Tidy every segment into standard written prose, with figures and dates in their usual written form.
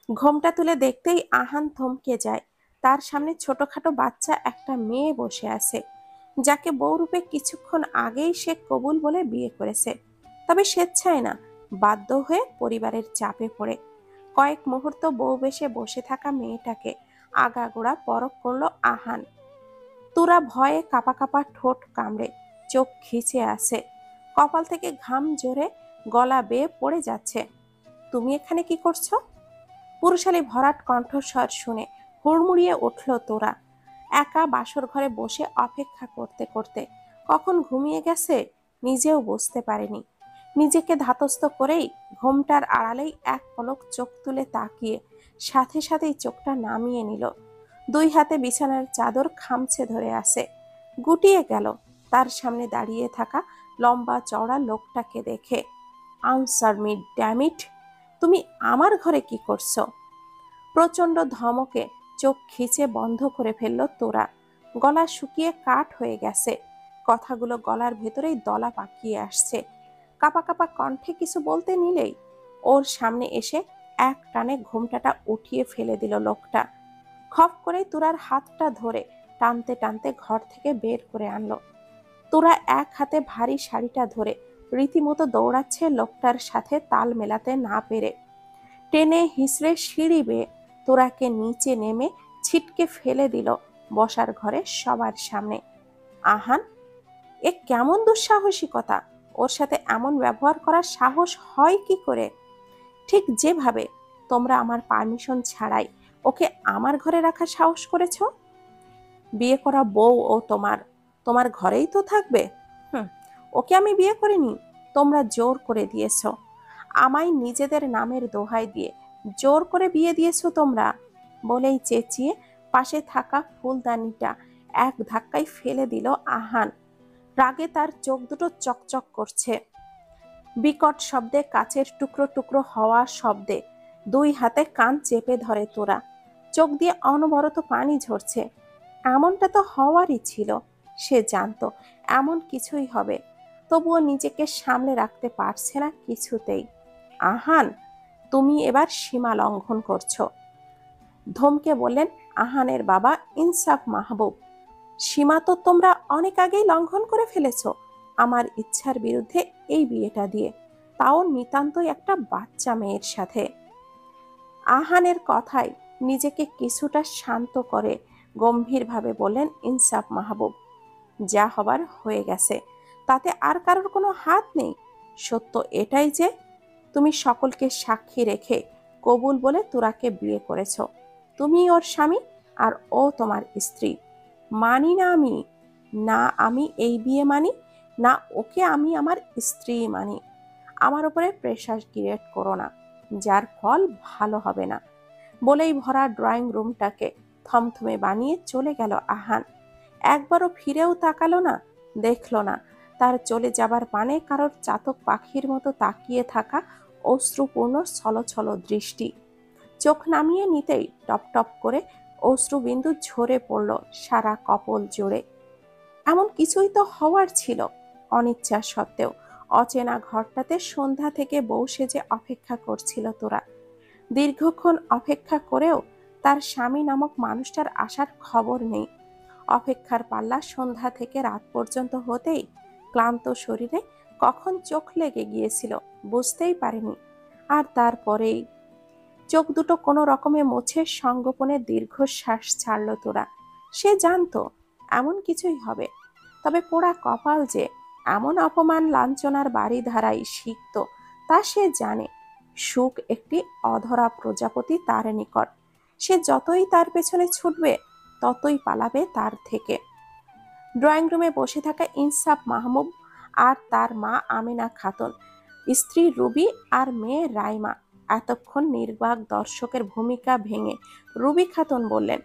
ঘোমটা তুলে দেখতেই আহান থমকে যায়। তার সামনে ছোটখাটো বাচ্চা একটা মেয়ে বসে আছে, যাকে বউরূপে কিছুক্ষণ আগেই সে কবুল বলে বিয়ে করেছে, তবে স্বেচ্ছায় না, বাধ্য হয়ে পরিবারের চাপে পড়ে। কয়েক মুহূর্ত বউ বেশে বসে থাকা মেয়েটাকে আগাগোড়া পরখ করলো আহান। তুরা ভয়ে কাঁপা কাঁপা ঠোঁট কামড়ে চোখ খিচে আসে, কপাল থেকে ঘাম জোরে গলা বেয়ে পড়ে যাচ্ছে। তুমি এখানে কি করছো? পুরুষালী ভরাট কণ্ঠস্বর শুনে হুড়মুড়িয়ে উঠল তোরা। একা বাসর ঘরে বসে অপেক্ষা করতে করতে কখন ঘুমিয়ে গেছে নিজেও বুঝতে পারেনি। নিজেকে ধাতস্থ করেই ঘোমটার আড়ালেই এক পলক চোখ তুলে তাকিয়ে সাথে সাথেই চোখটা নামিয়ে নিল। দুই হাতে বিছানার চাদর খামছে ধরে আসে। গুটিয়ে গেল তার সামনে দাঁড়িয়ে থাকা লম্বা চওড়া লোকটাকে দেখে। আনসার মি ড্যামিট, তুমি আমার ঘরে কি করছো? প্রচন্ড ধমকে চোখ খিচে বন্ধ করে ফেলল তোরা। গলা শুকিয়ে কাঠ হয়ে গেছে, কথাগুলো গলার ভেতরেই দলা পাকিয়ে আসছে। কাপা কাপা কণ্ঠে কিছু বলতে নিলেই ওর সামনে এসে এক টানে ঘোমটাটা উঠিয়ে ফেলে দিল লোকটা। খপ করে তুরার হাতটা ধরে টানতে টানতে ঘর থেকে বের করে আনলো। তোরা এক হাতে ভারী শাড়িটা ধরে রীতিমতো দৌড়াচ্ছে লোকটার সাথে তাল মেলাতে না পেরে। টেনে হিসড়ে সিঁড়ি বেয়ে তোরাকে নিচে নেমে ছিটকে ফেলে দিল বসার ঘরে সবার সামনে। আহান, এ কেমন দুঃসাহসিকতা! ওর সাথে এমন ব্যবহার করার সাহস হয় কি করে? ঠিক যেভাবে তোমরা আমার পারমিশন ছাড়াই ওকে আমার ঘরে রাখার সাহস করেছো। বিয়ে করা বউ ও তোমার তোমার ঘরেই তো থাকবে। হুম, ওকে আমি বিয়ে করিনি, তোমরা জোর করে দিয়েছো। আমায় নিজেদের নামের দোহাই দিয়ে জোর করে বিয়ে দিয়েছো তোমরা। বলেই চেঁচিয়ে পাশে থাকা ফুলদানিটা এক ধাক্কায় ফেলে দিল আহান। রাগে তার চোখ দুটো চকচক করছে। বিকট শব্দে কাচের টুকরো টুকরো হওয়া শব্দে দুই হাতে কান চেপে ধরে তোরা। চোখ দিয়ে অনবরত পানি ঝরছে। এমনটা তো হওয়ারই ছিল, সে জানতো এমন কিছুই হবে, তবুও নিজেকে সামলে রাখতে পারছে না কিছুতেই। আহান, তুমি এবার সীমা লঙ্ঘন করছো, ধমকে বললেন আহানের বাবা ইনসাফ মাহবুব। সীমা তো তোমরা অনেক আগেই লঙ্ঘন করে ফেলেছো আমার ইচ্ছার বিরুদ্ধে এই বিয়েটা দিয়ে, তাও নিতান্তই একটা বাচ্চা মেয়ের সাথে। আহানের কথায় নিজেকে কিছুটা শান্ত করে গম্ভীরভাবে বললেন ইনসাফ মাহবুব, যা হবার হয়ে গেছে, তাতে আর কারোর কোনো হাত নেই। সত্য এটাই যে তুমি সকলকে সাক্ষী রেখে কবুল বলে তুরাকে বিয়ে করেছ। তুমি ওর স্বামী আর ও তোমার স্ত্রী। মানি না আমি, না আমি এই বিয়ে মানি, না ওকে আমি আমার স্ত্রী মানি। আমার উপরে প্রেশার ক্রিয়েট করো না, যার ফল ভালো হবে না। বলেই ভরা ড্রয়িং রুমটাকে থমথমে বানিয়ে চলে গেল আহান। একবারও ফিরেও তাকালো না, দেখলো না তার চলে যাবার পানে কারোর চাতক পাখির মতো তাকিয়ে থাকা অশ্রুপূর্ণ ছলছল দৃষ্টি। চোখ নামিয়ে নিতেই টপ টপ করে অশ্রুবিন্দু ঝরে পড়ল সারা কপল জুড়ে। এমন কিছুই তো হওয়ার ছিল। অনিচ্ছা সত্ত্বেও অচেনা ঘরটাতে সন্ধ্যা থেকে বউ সেজে অপেক্ষা করছিল তোরা। দীর্ঘক্ষণ অপেক্ষা করেও তার স্বামী নামক মানুষটার আসার খবর নেই। অপেক্ষার পাল্লা সন্ধ্যা থেকে রাত পর্যন্ত হতেই ক্লান্ত শরীরে কখন চোখ লেগে গিয়েছিল বুঝতেই পারেনি। আর তারপরেই চোখ দুটো কোনো রকমে মুছে সঙ্গোপনে দীর্ঘশ্বাস ছাড়ল তোরা। সে জানতো এমন কিছুই হবে, তবে পোড়া কপাল যে এমন অপমান লাঞ্ছনার বাড়ি ধারাই শিখত তা সে জানে। সুখ একটি অধরা প্রজাপতি তার নিকট, সে যতই তার পেছনে ছুটবে ততই পালাবে তার থেকে। ড্রয়িং রুমে বসে থাকা ইনসাফ মাহমুদ আর তার মা আমিনা খাতুন, স্ত্রী রুবি আর মেয়ে রাইমা এতক্ষণ নির্বাক দর্শকের ভূমিকা ভেঙে রুবি খাতুন বললেন,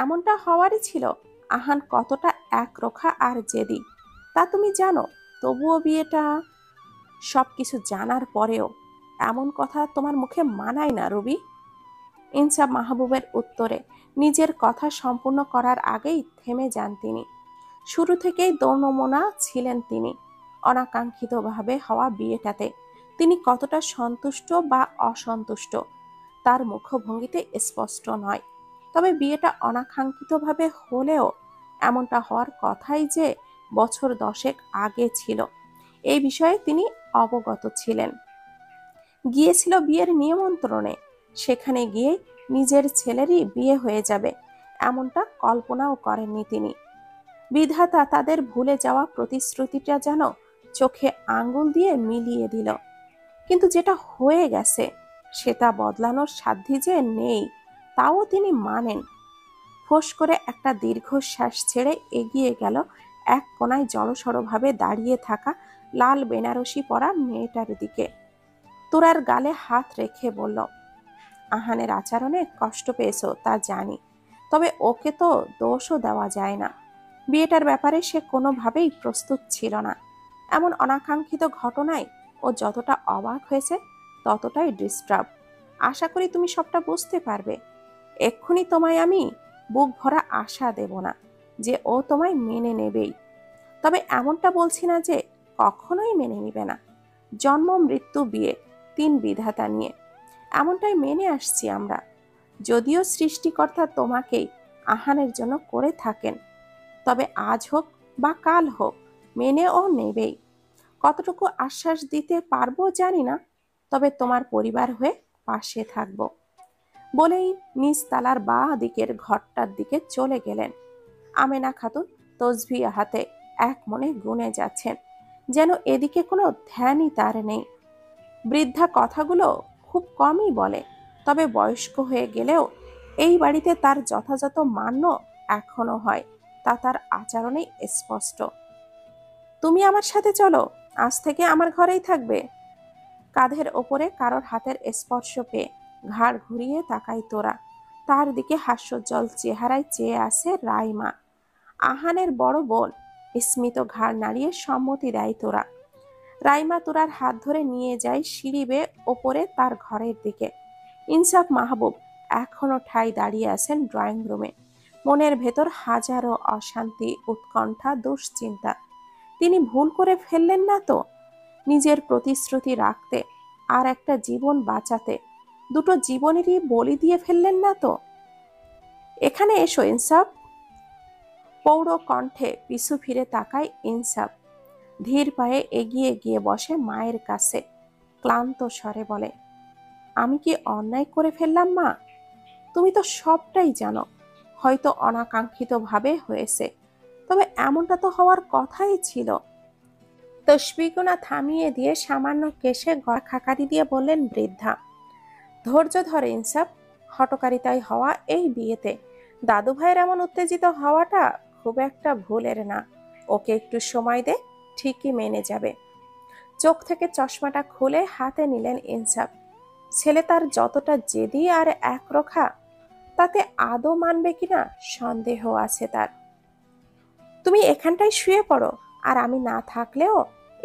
এমনটা হওয়ারই ছিল। আহান কতটা একরোখা আর জেদি তা তুমি জানো, তবুও বিয়েটা। সবকিছু জানার পরেও এমন কথা তোমার মুখে মানায় না রুবি। ইনসাফ মাহবুবের উত্তরে নিজের কথা সম্পূর্ণ করার আগেই থেমে যান তিনি। শুরু থেকেই দোনমনা ছিলেন তিনি অনাকাঙ্ক্ষিতভাবে হওয়া বিয়েটাতে। তিনি কতটা সন্তুষ্ট বা অসন্তুষ্ট তার মুখভঙ্গিতে স্পষ্ট নয়। তবে বিয়েটা অনাকাঙ্ক্ষিতভাবে হলেও এমনটা হওয়ার কথাই যে বছর 10 আগে ছিল, এই বিষয়ে তিনি অবগত ছিলেন। গিয়েছিল বিয়ের নিমন্ত্রণে, সেখানে গিয়ে নিজের ছেলেরই বিয়ে হয়ে যাবে এমনটা কল্পনাও করেননি তিনি। বিধাতা তাদের ভুলে যাওয়া প্রতিশ্রুতিটা যেন চোখে আঙ্গুল দিয়ে মিলিয়ে দিল। কিন্তু যেটা হয়ে গেছে সেটা বদলানোর সাধ্যি যে নেই, তাও তিনি মানেন। ফোঁস করে একটা দীর্ঘশ্বাস ছেড়ে এগিয়ে গেল এক কোনায় জড়সড়ভাবে দাঁড়িয়ে থাকা লাল বেনারসি পরা মেয়েটার দিকে। তোরার গালে হাত রেখে বলল, আহানের আচরণে কষ্ট পেয়েছো তা জানি, তবে ওকে তো দোষও দেওয়া যায় না। বিয়েটার ব্যাপারে সে কোনোভাবেই প্রস্তুত ছিল না। এমন অনাকাঙ্ক্ষিত ঘটনায় ও যতটা অবাক হয়েছে ততটাই ডিস্টার্ব। আশা করি তুমি সবটা বুঝতে পারবে। এক্ষুনি তোমায় আমি বুক ভরা আশা দেব না যে ও তোমায় মেনে নেবেই, তবে এমনটা বলছি না যে কখনোই মেনে নিবে না। জন্ম মৃত্যু বিয়ে, 3 বিধাতা নিয়ে এমনটাই মেনে আসছি আমরা। যদিও সৃষ্টিকর্তা তোমাকেই আহানের জন্য করে থাকেন, তবে আজ হোক বা কাল হোক মেনে ও নেবেই। কতটুকু আশ্বাস দিতে পারবো জানি না, তবে তোমার পরিবার হয়ে পাশে থাকব। বলেই নিজ তালার বাঁ দিকের ঘরটার দিকে চলে গেলেন। আমেনা খাতুন তসবিহ হাতে এক মনে গুনে যাচ্ছেন, যেন এদিকে কোনো ধ্যানই তার নেই। বৃদ্ধা কথাগুলো খুব কমই বলে, তবে বয়স্ক হয়ে গেলেও এই বাড়িতে তার যথাযথ মান্য এখনো হয়, তা তার আচরণেই স্পষ্ট। তুমি আমার সাথে চলো, আজ থেকে আমার ঘরেই থাকবে। কাঁধের ওপরে কারোর হাতের স্পর্শ পেয়ে ঘাড় ঘুরিয়ে তাকায় তোরা। তার দিকে হাস্যোজ্জ্বল চেহারায় চেয়ে আসে রাইমা, আহানের বড় বোন। স্মিত ঘাড় নাড়িয়ে সম্মতি দেয় তোরা। রাইমা তোরার হাত ধরে নিয়ে যায় সিঁড়ি বেয়ে ওপরে তার ঘরের দিকে। ইনসাফ মাহবুব এখনো ঠাই দাঁড়িয়ে আছেন ড্রয়িং রুমে। মনের ভেতর হাজারো অশান্তি, উৎকণ্ঠা, দুশ্চিন্তা। তিনি ভুল করে ফেললেন না তো? নিজের প্রতিশ্রুতি রাখতে আর একটা জীবন বাঁচাতে দুটো জীবনেরই বলি দিয়ে ফেললেন না তো? এখানে এসো ইনসাফ। পৌর কণ্ঠে পিছু ফিরে তাকায় ইনসাফ। ধীর পায়ে এগিয়ে গিয়ে বসে মায়ের কাছে। ক্লান্ত স্বরে বলে, আমি কি অন্যায় করে ফেললাম মা? তুমি তো সবটাই জানো। হয়তো অনাকাঙ্ক্ষিতভাবে হয়েছে, তবে এমনটা তো হওয়ার কথাই ছিল। তসবিগুনা থামিয়ে দিয়ে সামান্য কেশে গড়া খাকারি দিয়ে বললেন বৃদ্ধা, ধৈর্য ধরে ইনসাফ। হঠকারিতায় হওয়া এই বিয়েতে দাদু ভাইয়ের এমন উত্তেজিত হওয়াটা খুব একটা ভুলের না। ওকে একটু সময় দে, ঠিকই মেনে যাবে। চোখ থেকে চশমাটা খুলে হাতে নিলেন ইনসাফ। ছেলে তার যতটা জেদি আর একরোখা, তাতে আদৌ মানবে কিনা সন্দেহ আছে তার। তুমি এখানটায় শুয়ে পড়ো, আর আমি না থাকলেও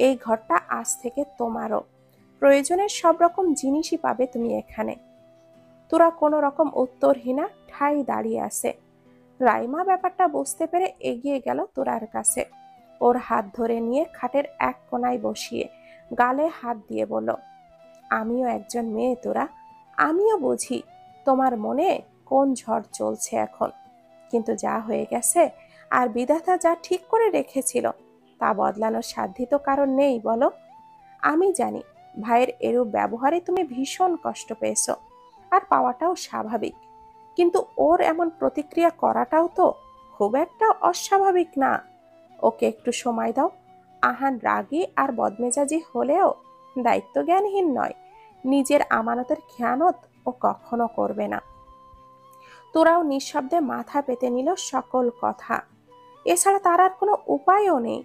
এই ঘরটা আজ থেকে তোমারও। প্রয়োজনের সব রকম জিনিসই পাবে তুমি এখানে। তোরা কোনো রকম উত্তরহীনা ঠাই দাঁড়িয়ে আছে। রাইমা ব্যাপারটা বুঝতে পেরে এগিয়ে গেল তোরার কাছে। ওর হাত ধরে নিয়ে খাটের এক কোনায় বসিয়ে গালে হাত দিয়ে বলল, আমিও একজন মেয়ে তোরা, আমিও বুঝি তোমার মনে কোন ঝড় চলছে এখন। কিন্তু যা হয়ে গেছে আর বিধাতা যা ঠিক করে রেখেছিল তা বদলানোর সাধ্যই তো কারণ নেই বলো। আমি জানি ভাইয়ের এরূপ ব্যবহারে তুমি ভীষণ কষ্ট পেয়েছো, আর পাওয়াটাও স্বাভাবিক। কিন্তু ওর এমন প্রতিক্রিয়া করাটাও তো খুব একটা অস্বাভাবিক না। ওকে একটু সময় দাও। আহান রাগী আর বদমেজাজি হলেও দায়িত্বজ্ঞানহীন নয়। নিজের আমানতের খেয়ানত ও কখনো করবে না। তোরাও নিঃশব্দে মাথা পেতে নিল সকল কথা। এছাড়া তার আর কোনো উপায়ও নেই।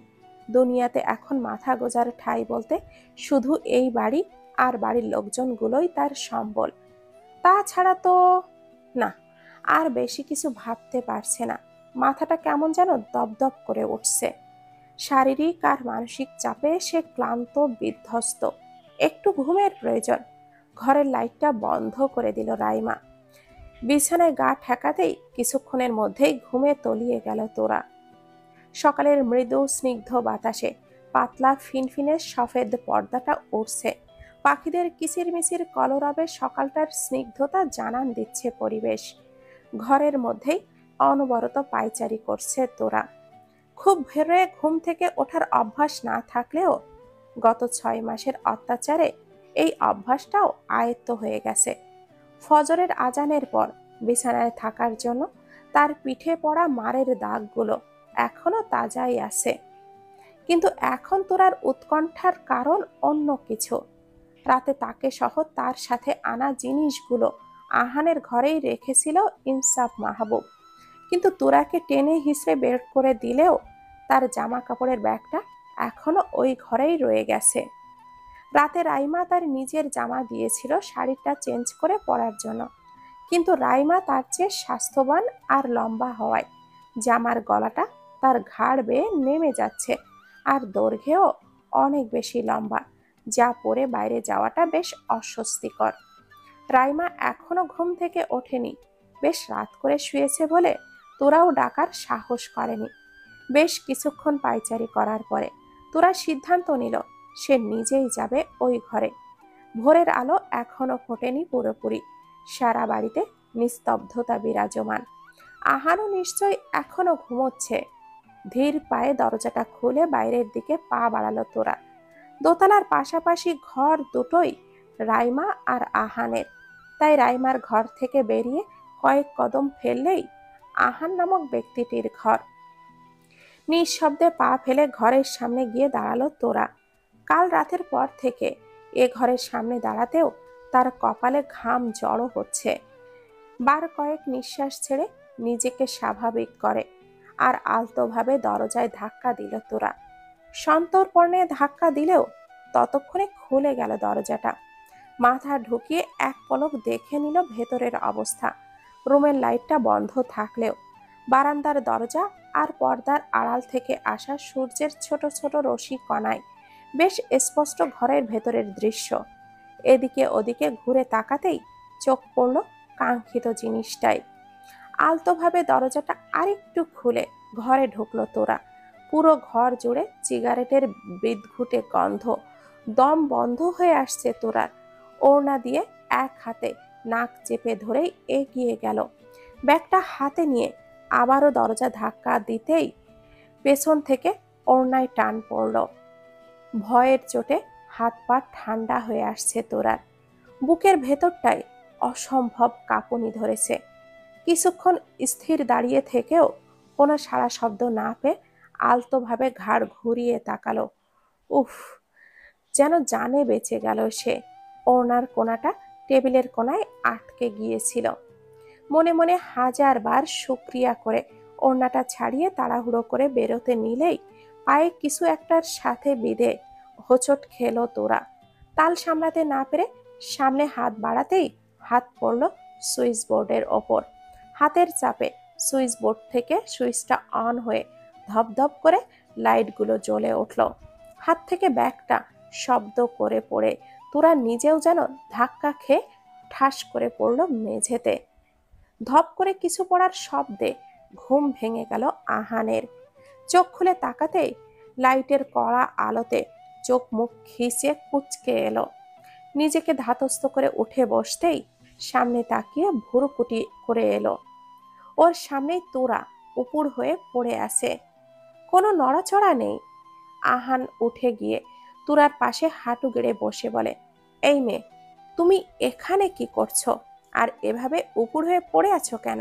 দুনিয়াতে এখন মাথা গোজার ঠাঁই বলতে শুধু এই বাড়ি আর বাড়ির লোকজনগুলোই তার সম্বল। তাছাড়া তো না, আর বেশি কিছু ভাবতে পারছে না। মাথাটা কেমন যেন দপদপ করে উঠছে। শারীরিক আর মানসিক চাপে সে ক্লান্ত, বিধ্বস্ত। একটু ঘুমের প্রয়োজন। ঘরের লাইটটা বন্ধ করে দিল রাইমা। বিছানায় গা ঠেকাতেই কিছুক্ষণের মধ্যেই ঘুমে তলিয়ে গেল তোরা। সকালের মৃদু স্নিগ্ধ বাতাসে পাতলা ফিনফিনে সফেদ পর্দাটা উড়ছে। পাখিদের কিচিরমিচির কলরবে সকালটার স্নিগ্ধতা জানান দিচ্ছে পরিবেশ। ঘরের মধ্যেই অনবরত পায়চারি করছে তোরা। খুব ভোরে ঘুম থেকে ওঠার অভ্যাস না থাকলেও গত 6 মাসের অত্যাচারে এই অভ্যাসটাও আয়ত্ত হয়ে গেছে। ফজরের আজানের পর বিছানায় থাকার জন্য তার পিঠে পড়া মারের দাগগুলো এখনো তাজাই আছে। কিন্তু এখন তোরার উৎকণ্ঠার কারণ অন্য কিছু। রাতে তাকে সহ তার সাথে আনা জিনিসগুলো আহানের ঘরেই রেখেছিল ইনসাফ মাহবুব, কিন্তু তোরাকে টেনে হিসড়ে বের করে দিলেও তার জামা কাপড়ের ব্যাগটা এখনো ওই ঘরেই রয়ে গেছে। রাতে রাইমা তার নিজের জামা দিয়েছিল শাড়িটা চেঞ্জ করে পরার জন্য, কিন্তু রাইমা তার চেয়ে স্বাস্থ্যবান আর লম্বা হওয়ায় জামার গলাটা তার ঘাড় বেয়ে নেমে যাচ্ছে, আর দৈর্ঘ্যেও অনেক বেশি লম্বা, যা পরে বাইরে যাওয়াটা বেশ অস্বস্তিকর। রাইমা এখনো ঘুম থেকে ওঠেনি, বেশ রাত করে শুয়েছে বলে তোরাও ডাকার সাহস করেনি। বেশ কিছুক্ষণ পায়চারি করার পরে তোরা সিদ্ধান্ত নিল সে নিজেই যাবে ওই ঘরে। ভোরের আলো এখনো ফোটেনি পুরোপুরি, সারা বাড়িতে নিস্তব্ধতা বিরাজমান। আহানও নিশ্চয় এখনো ঘুমোচ্ছে। ধীর পায়ে দরজাটা খুলে বাইরের দিকে পা বাড়ালো তোরা। দোতলার পাশাপাশি ঘর দুটোই রাইমা আর আহানের, তাই রাইমার ঘর থেকে বেরিয়ে কয়েক কদম ফেললেই আহান নামক ব্যক্তিটির ঘর। নিঃশব্দে পা ফেলে ঘরের সামনে গিয়ে দাঁড়ালো তোরা। কাল রাতের পর থেকে এ ঘরের সামনে দাঁড়াতেও তার কপালে ঘাম জড়ো হচ্ছে। বার কয়েক নিঃশ্বাস ছেড়ে নিজেকে স্বাভাবিক করে আর আলতোভাবে দরজায় ধাক্কা দিল তোরা। সন্তর্পণে ধাক্কা দিলেও ততক্ষণে খুলে গেল দরজাটা। মাথা ঢুকিয়ে এক পলক দেখে নিল ভেতরের অবস্থা। রুমের লাইটটা বন্ধ থাকলেও বারান্দার দরজা আর পর্দার আড়াল থেকে আসা সূর্যের ছোট ছোট রশ্মি কণায় বেশ স্পষ্ট ঘরের ভেতরের দৃশ্য। এদিকে ওদিকে ঘুরে তাকাতেই চোখ পড়ল কাঙ্ক্ষিত জিনিসটাই। আলতোভাবে দরজাটা আরেকটু খুলে ঘরে ঢুকলো তোরা। পুরো ঘর জুড়ে সিগারেটের বিদঘুটে গন্ধ। দম বন্ধ হয়ে আসছে তোরার। ওড়না দিয়ে এক হাতে নাক চেপে ধরেই এগিয়ে গেল। ব্যাগটা হাতে নিয়ে আবারও দরজা ধাক্কা দিতেই পেছন থেকে ওড়নায় টান পড়ল। ভয়ের চোটে হাত পা ঠান্ডা হয়ে আসছে তোরার। বুকের ভেতরটায় অসম্ভব কাঁপুনি ধরেছে। কিছুক্ষণ স্থির দাঁড়িয়ে থেকেও কোনো সাড়া শব্দ না পেয়ে আলতোভাবে ঘাড় ঘুরিয়ে তাকালো। উফ, যেন জানে বেঁচে গেল সে। ওড়নার কোনাটা টেবিলের কোনায় আটকে গিয়েছিল। মনে মনে হাজারবার শুকরিয়া করে ওড়নাটা ছাড়িয়ে তাড়াহুড়ো করে বেরোতে নিলেই পায়ে কিছু একটার সাথে বিঁধে হোঁচট খেলো তোরা। তাল সামলাতে না পেরে সামনে হাত বাড়াতেই হাত পড়ল সুইচ বোর্ডের ওপর। হাতের চাপে সুইচ বোর্ড থেকে সুইচটা অন হয়ে ধপধপ করে লাইটগুলো জ্বলে উঠল। হাত থেকে ব্যাগটা শব্দ করে পড়ে তোরা নিজেও যেন ধাক্কা খেয়ে ঠাস করে পড়ল মেঝেতে। ধপ করে কিছু পড়ার শব্দে ঘুম ভেঙে গেল আহানের। চোখ খুলে তাকাতেই লাইটের কড়া আলোতে চোখ মুখ খিঁচে কুঁচকে এলো। নিজেকে ধাতস্থ করে উঠে বসতেই সামনে তাকিয়ে ভুরুকুটি করে এলো। ওর সামনেই তোরা উপুর হয়ে পড়ে আছে, কোনো নড়াচড়া নেই। আহান উঠে গিয়ে তোরার পাশে হাঁটু গেড়ে বসে বলে, এই মেয়ে, তুমি এখানে কি করছো আর এভাবে উপুর হয়ে পড়ে আছো কেন?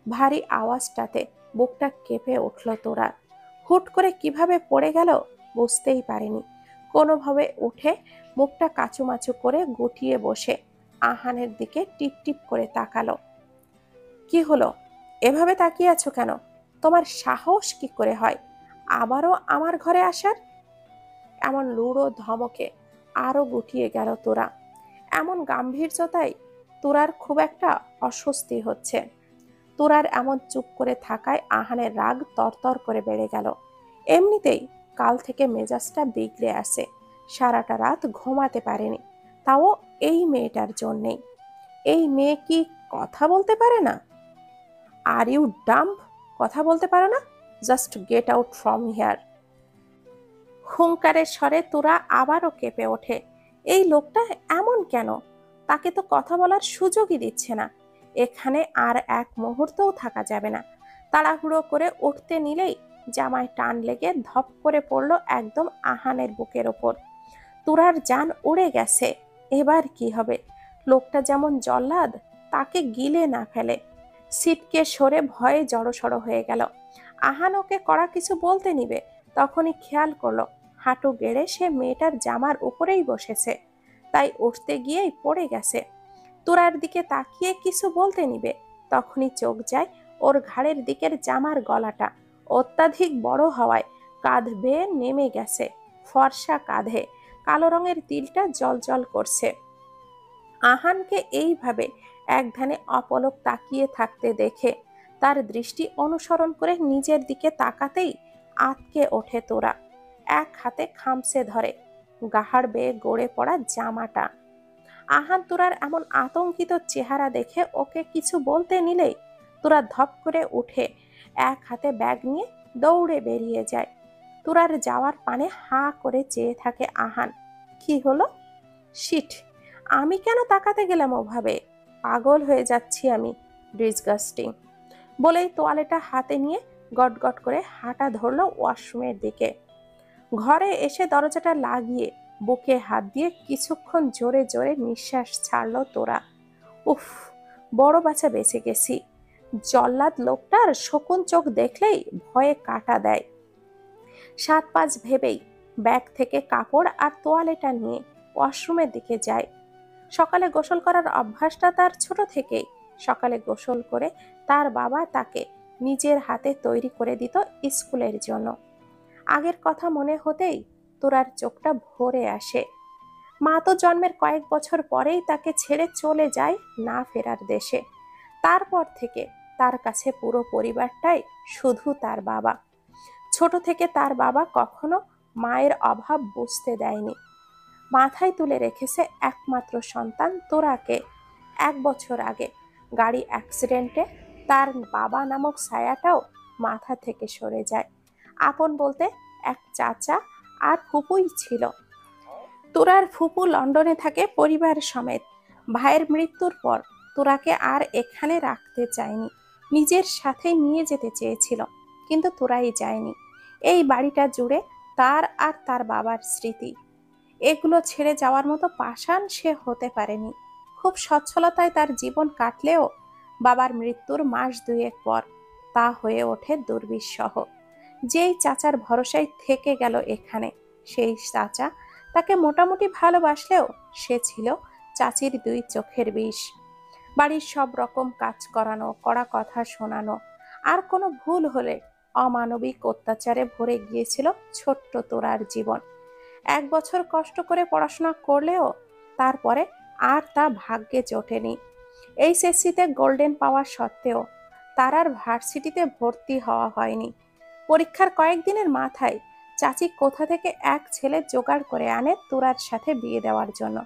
ভারী আওয়াজটাতে বুকটা কেঁপে উঠল তোরা। হুট করে কিভাবে পড়ে গেল বুঝতেই পারেনি। কোনোভাবে উঠে মুখটা কাচুমাচু করে গুটিয়ে বসে আহানের দিকে টিপ টিপ করে তাকালো। কি হলো, এভাবে তাকিয়ে আছো কেন? তোমার সাহস কি করে হয় আবারও আমার ঘরে আসার? এমন লুড়ো ধমকে আরো গুটিয়ে গেল তোরা। এমন গাম্ভীর্যতায় তোরার খুব একটা অস্বস্তি হচ্ছে। তোরার এমন চুপ করে থাকায় আহানের রাগ তরতর করে বেড়ে গেল। এমনিতেই কাল থেকে মেজাজটা বিগড়ে আসে, সারাটা রাত ঘুমাতে পারেনি, তাও এই মেয়েটার জন্যেই। এই মেয়ে কি কথা বলতে পারে না? আর ইউ ডাম্প, কথা বলতে পারো না? Just get out from here. হুঙ্কারের স্বরে তোরা আবারও কেঁপে ওঠে। এই লোকটা এমন কেন? তাকে তো কথা বলার সুযোগই দিচ্ছে না। এখানে আর এক মুহূর্তও থাকা যাবে না। তাড়াহুড়ো করে উঠতে নিলেই জামায় টান লেগে ধপ করে পড়লো একদম আহানের বুকের ওপর। তুরার জান উড়ে গেছে। এবার কি হবে? লোকটা যেমন জল্লাদ, তাকে গিলে না ফেলে। সিটকে সরে ভয়ে জড়সড় হয়ে গেল। আহান ওকে কড়া কিছু বলতে নিবে, তখনই খেয়াল করলো হাঁটু গেড়ে সে মেয়েটার জামার উপরেই বসেছে। তাই উঠতে গিয়েই পড়ে গেছে। তুরার দিকে তাকিয়ে কিছু বলতে নিবে, তখনই চোখ যায় ওর ঘাড়ের দিকের জামার গলাটা অত্যাধিক বড় হওয়ায় কাঁধ বেয়ে নেমে গেছে। ফর্সা কাঁধে কালো রঙের তিলটা জলজল করছে। আহানকে এইভাবে একধানে অপলক তাকিয়ে থাকতে দেখে তার দৃষ্টি অনুসরণ করে নিজের দিকে তাকাতেই আঁতকে ওঠে তোরা। এক হাতে খামচে ধরে গাহাড় বেয়ে গড়ে পড়া জামাটা। আহান তোরার এমন আতঙ্কিত চেহারা দেখে ওকে কিছু বলতে নিলেই তোরা ধপ করে উঠে এক হাতে ব্যাগ নিয়ে দৌড়ে বেরিয়ে যায়। তোরার যাওয়ার পানে হাঁ করে চেয়ে থাকে আহান। কি হলো? শিট, আমি কেন তাকাতে গেলাম ওভাবে? পাগল হয়ে যাচ্ছি আমি। ডিসগাস্টিং। বলেই তোয়ালেটা হাতে নিয়ে গটগট করে হাঁটা ধরলো ওয়াশরুমের দিকে। ঘরে এসে দরজাটা লাগিয়ে বুকে হাত দিয়ে কিছুক্ষণ জোরে জোরে নিঃশ্বাস ছাড়লো তোরা। উফ, বড় বাচ্চা বেঁচে গেছি। জল্লাদ লোকটার শকুন চোখ দেখলেই ভয়ে কাটা দেয়। 7-5 ভেবেই ব্যাগ থেকে কাপড় আর তোয়ালেটা নিয়ে ওয়াশরুমের দিকে যায়। সকালে গোসল করার অভ্যাসটা তার ছোট থেকেই। সকালে গোসল করে তার বাবা তাকে নিজের হাতে তৈরি করে দিত স্কুলের জন্য। আগের কথা মনে হতেই তোরার চোখটা ভরে আসে। মা তো জন্মের কয়েক বছর পরেই তাকে ছেড়ে চলে যায় না ফেরার দেশে। তারপর থেকে তার কাছে পুরো পরিবারটাই শুধু তার বাবা। ছোট থেকে তার বাবা কখনো মায়ের অভাব বুঝতে দেয়নি। মাথায় তুলে রেখেছে একমাত্র সন্তান তোরাকে। 1 বছর আগে গাড়ি অ্যাক্সিডেন্টে তার বাবা নামক ছায়াটাও মাথা থেকে সরে যায়। আপন বলতে এক চাচা আর ফুপুই ছিল। তোরার ফুপু লন্ডনে থাকে পরিবার সমেত। ভাইয়ের মৃত্যুর পর তোরাকে আর এখানে রাখতে চায়নি, নিজের সাথে নিয়ে যেতে চেয়েছিল, কিন্তু তোরাই যায়নি। এই বাড়িটা জুড়ে তার আর তার বাবার স্মৃতি। এগুলো ছেড়ে যাওয়ার মতো পাষাণ সে হতে পারেনি। খুব সচ্ছলতায় তার জীবন কাটলেও বাবার মৃত্যুর মাস 2 পর তা হয়ে ওঠে দুর্বিষহ। যেই চাচার ভরসায় থেকে গেল এখানে, সেই চাচা তাকে মোটামুটি ভালোবাসলেও সে ছিল চাচির 2 চোখের বিষ। বাড়ির সব রকম কাজ করানো, কড়া কথা শোনানো, আর কোনো ভুল হলে অমানবিক অত্যাচারে ভরে গিয়েছিল ছোট্ট তোরার জীবন। 1 বছর কষ্ট করে পড়াশোনা করলেও তারপরে আর তা ভাগ্যে জোটেনি। এইচএসসিতে গোল্ডেন পাওয়া সত্ত্বেও তার আর ভার্সিটিতে ভর্তি হওয়া হয়নি। পরীক্ষার কয়েকদিনের মাথায় চাচি কোথা থেকে এক ছেলে জোগাড় করে আনে তোরার সাথে বিয়ে দেওয়ার জন্য।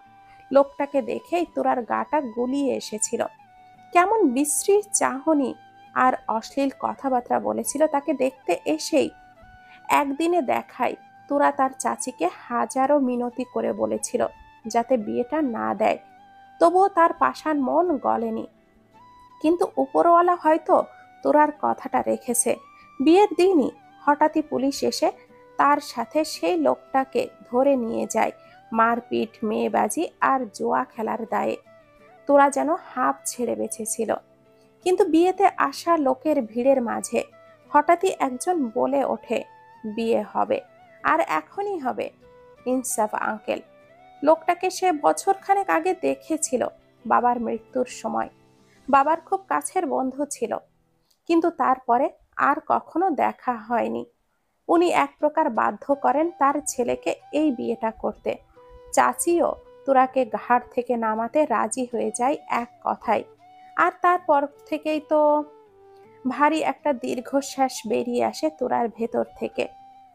লোকটাকে দেখেই তোরার গাটা গুলিয়ে এসেছিল। কেমন বিশ্রী চাহনি আর অশ্লীল কথাবার্তা বলেছিল তাকে দেখতে এসেই। একদিনে দেখায় তোরা তার চাচিকে হাজারো মিনতি করে বলেছিল যাতে বিয়েটা না দেয়, তবুও তার পাষাণ মন গলেনি। কিন্তু উপরওয়ালা হয়তো তোরার কথাটা রেখেছে। বিয়ের দিনই হঠাৎই পুলিশ এসে তার সাথে সেই লোকটাকে ধরে নিয়ে যায় মারপিট, মেয়েবাজি আর জুয়া খেলার দায়ে। তোরা যেন হাঁপ ছেড়ে বেঁচেছিল। কিন্তু বিয়েতে আসা লোকের ভিড়ের মাঝে হঠাৎই একজন বলে ওঠে, বিয়ে হবে, আর এখনই হবে। ইনসাফ আঙ্কেল। লোকটাকে সে বছরখানেক আগে দেখেছিল বাবার মৃত্যুর সময়। বাবার খুব কাছের বন্ধু ছিল, কিন্তু তারপরে আর কখনো দেখা হয়নি। উনি এক প্রকার বাধ্য করেন তার ছেলেকে এই বিয়েটা করতে। চাচিও তোরাকে ঘাট থেকে নামাতে রাজি হয়ে যায় এক কথায়। আর তারপর থেকেই তো ভারী একটা দীর্ঘশ্বাস বেরিয়ে আসে তোরার ভেতর থেকে।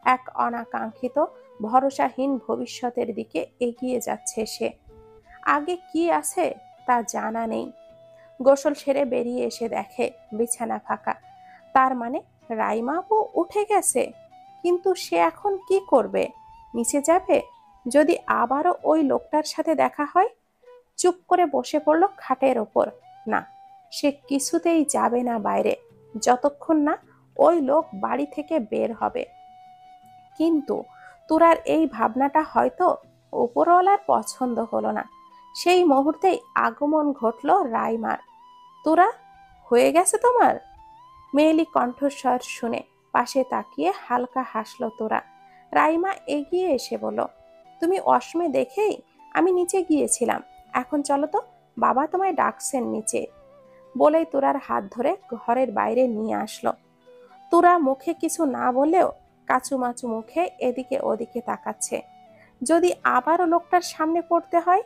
এক অনাকাঙ্ক্ষিত ভরসাহীন ভবিষ্যতের দিকে এগিয়ে যাচ্ছে সে। আগে কি আছে তা জানা নেই। গোসল সেরে বেরিয়ে এসে দেখে বিছানা ফাঁকা। তার মানে রাইমা আপু উঠে গেছে। কিন্তু সে এখন কি করবে? নিচে যাবে? যদি আবারও ওই লোকটার সাথে দেখা হয়। চুপ করে বসে পড়লো খাটের ওপর। না, সে কিছুতেই যাবে না বাইরে, যতক্ষণ না ওই লোক বাড়ি থেকে বের হবে। কিন্তু তুরার এই ভাবনাটা হয়তো উপরওয়ালার পছন্দ হলো না। সেই মুহূর্তেই আগমন ঘটল রাইমার। তুরা, হয়ে গেছে তোমার? মেয়েলি কণ্ঠস্বর শুনে পাশে তাকিয়ে হালকা হাসলো তোরা। রাইমা এগিয়ে এসে বলল, তুমি অসমে দেখেই আমি নিচে গিয়েছিলাম। এখন চলো তো, বাবা তোমায় ডাকছেন নিচে। বলেই তোরার হাত ধরে ঘরের বাইরে নিয়ে আসলো। তোরা মুখে কিছু না বললেও কাচুমাচু মুখে এদিকে ওদিকে তাকাচ্ছে। যদি আবারও লোকটার সামনে পড়তে হয়।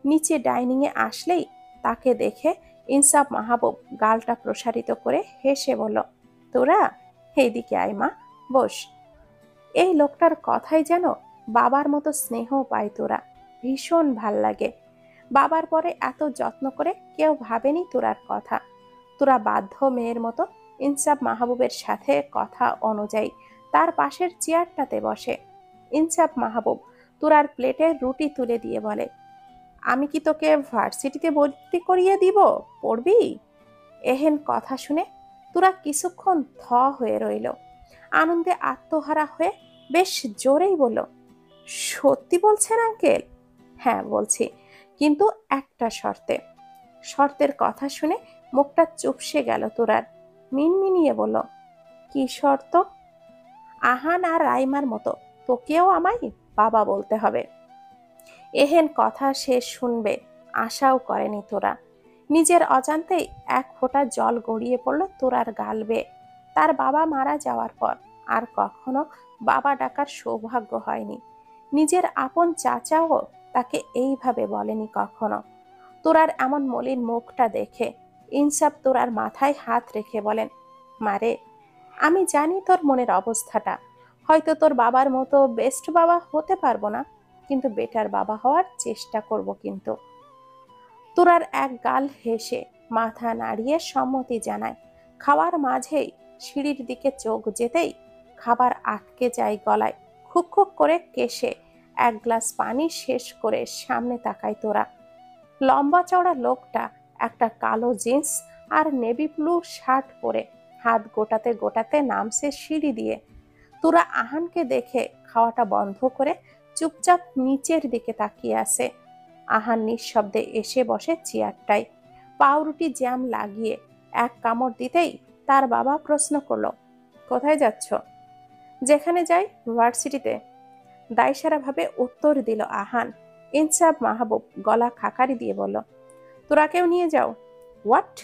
নিচে ডাইনিং এ আসলেই তাকে দেখে ইনসাফ মাহবুব গালটা প্রসারিত করে হেসে বলল, তোরা এইদিকে আয় মা, বস। এই লোকটার কথাই যেন বাবার মতো স্নেহ পায় তোরা। ভীষণ ভাল লাগে। বাবার পরে এত যত্ন করে কেউ ভাবেনি তোরার কথা। তোরা বাধ্য মেয়ের মতো ইনসাফ মাহবুবের সাথে কথা অনুযায়ী তার পাশের চেয়ারটাতে বসে। ইনসাফ মাহবুব তোরার প্লেটে রুটি তুলে দিয়ে বলে, আমি কি তোকে ভার্সিটিতে ভর্তি করিয়ে দিব, পড়বি? এহেন কথা শুনে তোরা কিছুক্ষণ থ হয়ে রইল। আনন্দে আত্মহারা হয়ে বেশ জোরেই বলল, সত্যি বলছেন আঙ্কেল? হ্যাঁ বলছি, কিন্তু একটা শর্তে। শর্তের কথা শুনে মুখটা চুপসে গেল তোরার। মিনমিনিয়ে বলল, কি শর্ত? আহান আর রাইমার মতো তোকেও আমায় বাবা বলতে হবে। এহেন কথা সে শুনবে আশাও করেনি তোরা। নিজের অজান্তেই এক ফোঁটা জল গড়িয়ে পড়ল তোরার গাল বেয়ে। তার বাবা মারা যাওয়ার পর আর কখনো বাবা ডাকার সৌভাগ্য হয়নি। নিজের আপন চাচাও তাকে এইভাবে বলেনি কখনো। তোরার এমন মলিন মুখটা দেখে ইনসাফ তোরার মাথায় হাত রেখে বলেন, মারে, আমি জানি তোর মনের অবস্থাটা। হয়তো তোর বাবার মতো বেস্ট বাবা হতে পারবো না, কিন্তু বেটার বাবা হওয়ার চেষ্টা করব। কিন্তু তোরার এক গাল হেসে মাথা নাড়িয়ে সম্মতি জানায়। খাওয়ার মাঝেই সিঁড়ির দিকে চোখ যেতেই খাবার আটকে যায় গলায়। খুক খুক করে কেশে এক গ্লাস পানি শেষ করে সামনে তাকায় তোরা। লম্বা চওড়া লোকটা একটা কালো জিন্স আর নেভি ব্লু শার্ট পরে হাত গোটাতে গোটাতে নামছে সিঁড়ি দিয়ে। তোরা আহানকে দেখে খাওয়াটা বন্ধ করে চুপচাপ নিচের দিকে তাকিয়ে আছে। আহান নিঃশব্দে এসে বসে চেয়ারটায়, পাউরুটি জ্যাম লাগিয়ে এক কামড় দিতেই তার বাবা প্রশ্ন করলো, কোথায় যাচ্ছ? যেখানে যাই, ভার্সিটিতে। দায়সারাভাবে উত্তর দিল আহান। ইনসাফ মাহবুব গলা খাকারি দিয়ে বলল, তোরাকেও নিয়ে যাও? হোয়াট?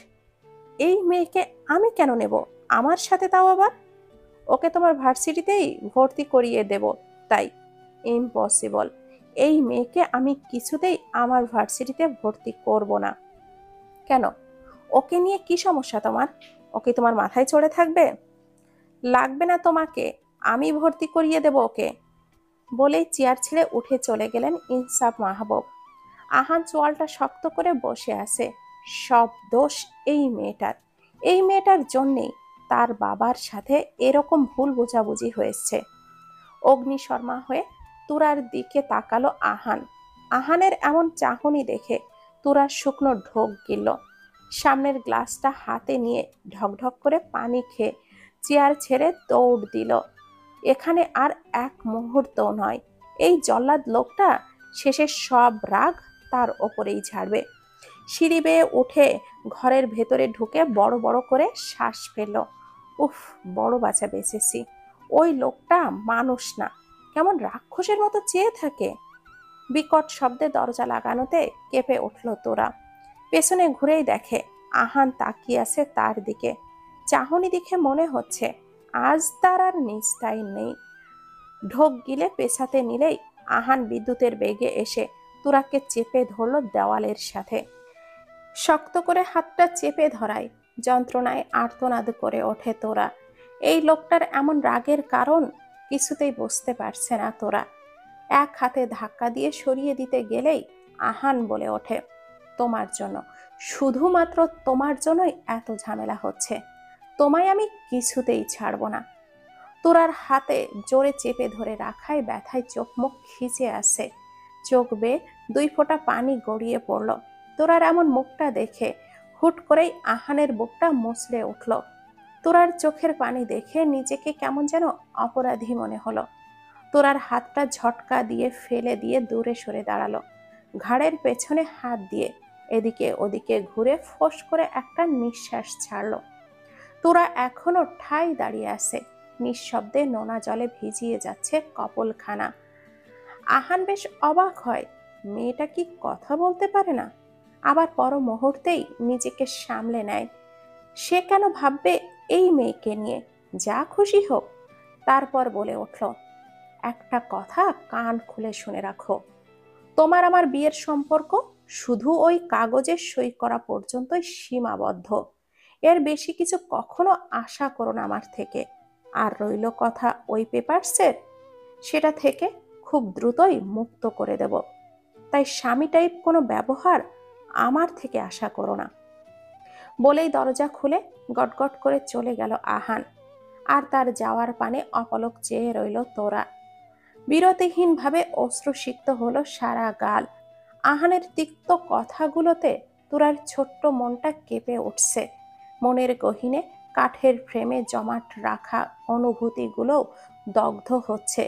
এই মেয়েকে আমি কেন নেব আমার সাথে, তাও আবার? ওকে তোমার ভার্সিটিতেই ভর্তি করিয়ে দেব। তাই? ইম্পসিবল। এই মেয়েকে আমি কিছুতেই আমার ভার্সিটিতে ভর্তি করব না। কেন? ওকে নিয়ে কি সমস্যা তোমার? ওকে তোমার মাথায় চড়ে থাকবে? লাগবে না তোমাকে, আমি ভর্তি করিয়ে দেব ওকে। বলেই চেয়ার ছেড়ে উঠে চলে গেলেন ইনসাফ মাহবুব। আহান চোয়ালটা শক্ত করে বসে আছে। সব দোষ এই মেয়েটার। এই মেয়েটার জন্যেই তার বাবার সাথে এরকম ভুল বোঝাবুঝি হয়েছে। অগ্নি শর্মা হয়ে তুরার দিকে তাকালো আহান। আহানের এমন চাহনি দেখে তুরার শুকনো ঢোক গিলল। সামনের গ্লাসটা হাতে নিয়ে ঢকঢক করে পানি খেয়ে চেয়ার ছেড়ে দৌড় দিল। এখানে আর এক মুহূর্ত নয়। এই জল্লাদ লোকটা শেষে সব রাগ তার ওপরেই ঝাড়বে। সিঁড়ি বেয়ে উঠে ঘরের ভেতরে ঢুকে বড় বড় করে শ্বাস ফেলল। উফ, বড় বাঁচা বেঁচেছি। ওই লোকটা মানুষ না, কেমন রাক্ষসের মতো চেয়ে থাকে। বিকট শব্দে দরজা লাগানোতে কেঁপে উঠল তোরা। পেছনে ঘুরেই দেখে আহান তাকিয়ে আছে তার দিকে। চাহনি দেখে মনে হচ্ছে আজ তার আর নিস্তার নেই। ঢোক গিলে পেছাতে নিলেই আহান বিদ্যুতের বেগে এসে তুরাকে চেপে ধরল দেওয়ালের সাথে। শক্ত করে হাতটা চেপে ধরায় যন্ত্রণায় আর্তনাদ করে ওঠে তোরা। এই লোকটার এমন রাগের কারণ কিছুতেই বুঝতে পারছে না তোরা। এক হাতে ধাক্কা দিয়ে সরিয়ে দিতে গেলেই আহান বলে ওঠে, তোমার জন্য, শুধুমাত্র তোমার জন্যই এত ঝামেলা হচ্ছে। তোমায় আমি কিছুতেই ছাড়ব না। তোরার হাতে জোরে চেপে ধরে রাখায় ব্যথায় চোখ মুখ খিচে আসে, চোখ বেয়ে 2 ফোঁটা পানি গড়িয়ে পড়ল। তোরার এমন মুখটা দেখে হুট করেই আহানের বুকটা মুচড়ে উঠল। তোরার চোখের পানি দেখে নিজেকে কেমন যেন অপরাধী মনে হলো। তোরার হাতটা ঝটকা দিয়ে ফেলে দিয়ে দূরে সরে দাঁড়ালো, ঘাড়ের পেছনে হাত দিয়ে এদিকে ওদিকে ঘুরে ফোঁস করে একটা নিঃশ্বাস ছাড়লো। তোরা এখনো ঠাই দাঁড়িয়ে আছে, নিঃশব্দে নোনা জলে ভিজিয়ে যাচ্ছে কপলখানা। আহান বেশ অবাক হয়, মেয়েটা কি কথা বলতে পারে না? আবার পর মুহূর্তেই নিজেকে সামলে নেয়। সে কেন ভাববে এই মেয়েকে নিয়ে? যা খুশি হোক। তারপর বলে উঠল, একটা কথা কান খুলে শুনে রাখো, তোমার আমার বিয়ের সম্পর্ক শুধু ওই কাগজে সই করা পর্যন্তই সীমাবদ্ধ। এর বেশি কিছু কখনো আশা করো না আমার থেকে। আর রইল কথা ওই পেপারসের, সেটা থেকে খুব দ্রুতই মুক্ত করে দেব। তাই স্বামী টাইপ কোনো ব্যবহার আমার থেকে আশা করো না। বলেই দরজা খুলে গটগট করে চলে গেল আহান। আর তার যাওয়ার পানে অপলক চেয়ে রইল তোরা। বিরতিহীনভাবে অশ্রুসিক্ত হলো সারা গাল। আহানের তিক্ত কথাগুলোতে তোরার ছোট্ট মনটা কেঁপে উঠছে। মনের গহীনে কাঠের ফ্রেমে জমাট রাখা অনুভূতিগুলো দগ্ধ হচ্ছে।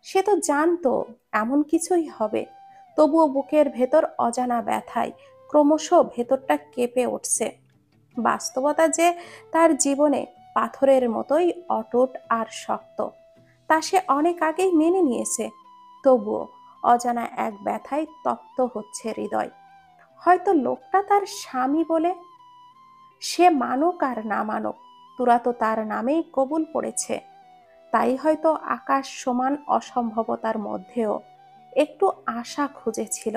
সে তো জানতো এমন কিছুই হবে, তবুও বুকের ভেতর অজানা ব্যথায় ক্রমশ ভেতরটা কেঁপে উঠছে। বাস্তবতা যে তার জীবনে পাথরের মতোই অটুট আর শক্ত, তা সে অনেক আগেই মেনে নিয়েছে। তবুও অজানা এক ব্যথায় তপ্ত হচ্ছে হৃদয়। হয়তো লোকটা তার স্বামী বলে। সে মানুক আর না মানুক, তোরা তো তার নামেই কবুল পড়েছে। তাই হয়তো আকাশ সমান অসম্ভবতার মধ্যেও একটু আশা খুঁজেছিল।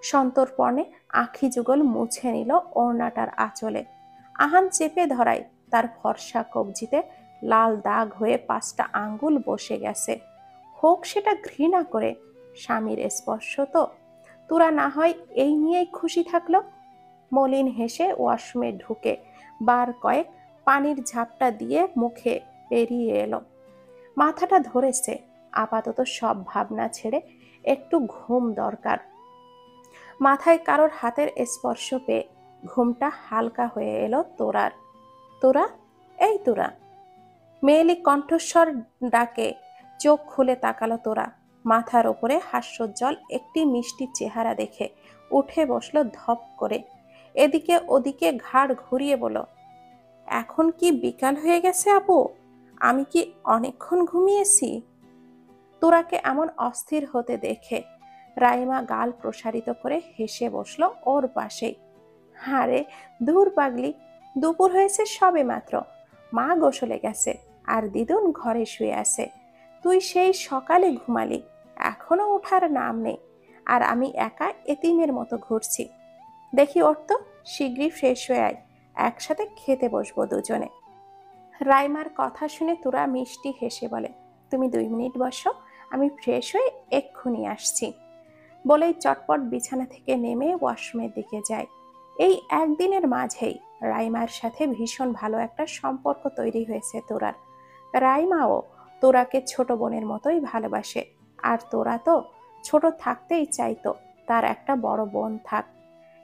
সন্তর্পণে আঁখি যুগল মুছে নিল ওড়নাটার আঁচলে। আহান চেপে ধরায় তার ফর্সা কবজিতে লাল দাগ হয়ে 5টা আঙ্গুল বসে গেছে। হোক সেটা ঘৃণা করে, স্বামীর স্পর্শ তো। তোরা না হয় এই নিয়েই খুশি থাকলো। মলিন হেসে ওয়াশরুমে ঢুকে বার কয়েক পানির ঝাপটা দিয়ে মুখে বেরিয়ে এলো। মাথাটা ধরেছে, আপাতত সব ভাবনা ছেড়ে একটু ঘুম দরকার। মাথায় কারোর হাতের স্পর্শ পেয়ে ঘুমটা হালকা হয়ে এলো তোরার। তোরা, এই তোরা। মেয়েলি কণ্ঠস্বর ডাকে চোখ খুলে তাকালো তোরা। মাথার ওপরে হাস্যোজ্জ্বল একটি মিষ্টি চেহারা দেখে উঠে বসলো ধপ করে। এদিকে ওদিকে ঘাড় ঘুরিয়ে বলল, এখন কি বিকাল হয়ে গেছে আপু? আমি কি অনেকক্ষণ ঘুমিয়েছি? তোরাকে এমন অস্থির হতে দেখে রাইমা গাল প্রসারিত করে হেসে বসলো ওর পাশেই। হারে দূর পাগলি, দুপুর হয়েছে সবে মাত্র। মা গোসলে গেছে আর দিদুন ঘরে শুয়ে আছে। তুই সেই সকালে ঘুমালি, এখনো ওঠার নাম নেই। আর আমি একা এতিমের মতো ঘুরছি। দেখি ওর তো, শিগগিরই ফ্রেশ হয়ে আয়, একসাথে খেতে বসবো দুজনে। রাইমার কথা শুনে তোরা মিষ্টি হেসে বলে, তুমি 2 মিনিট বসো, আমি ফ্রেশ হয়ে এক্ষুনি আসছি। বলেই চটপট বিছানা থেকে নেমে ওয়াশরুমের দিকে যায়। এই একদিনের মাঝেই রাইমার সাথে ভীষণ ভালো একটা সম্পর্ক তৈরি হয়েছে তোরার। রাইমাও তোরাকে ছোট বোনের মতোই ভালোবাসে। আর তোরা তো ছোট থাকতেই চাইতো তার একটা বড় বোন থাক।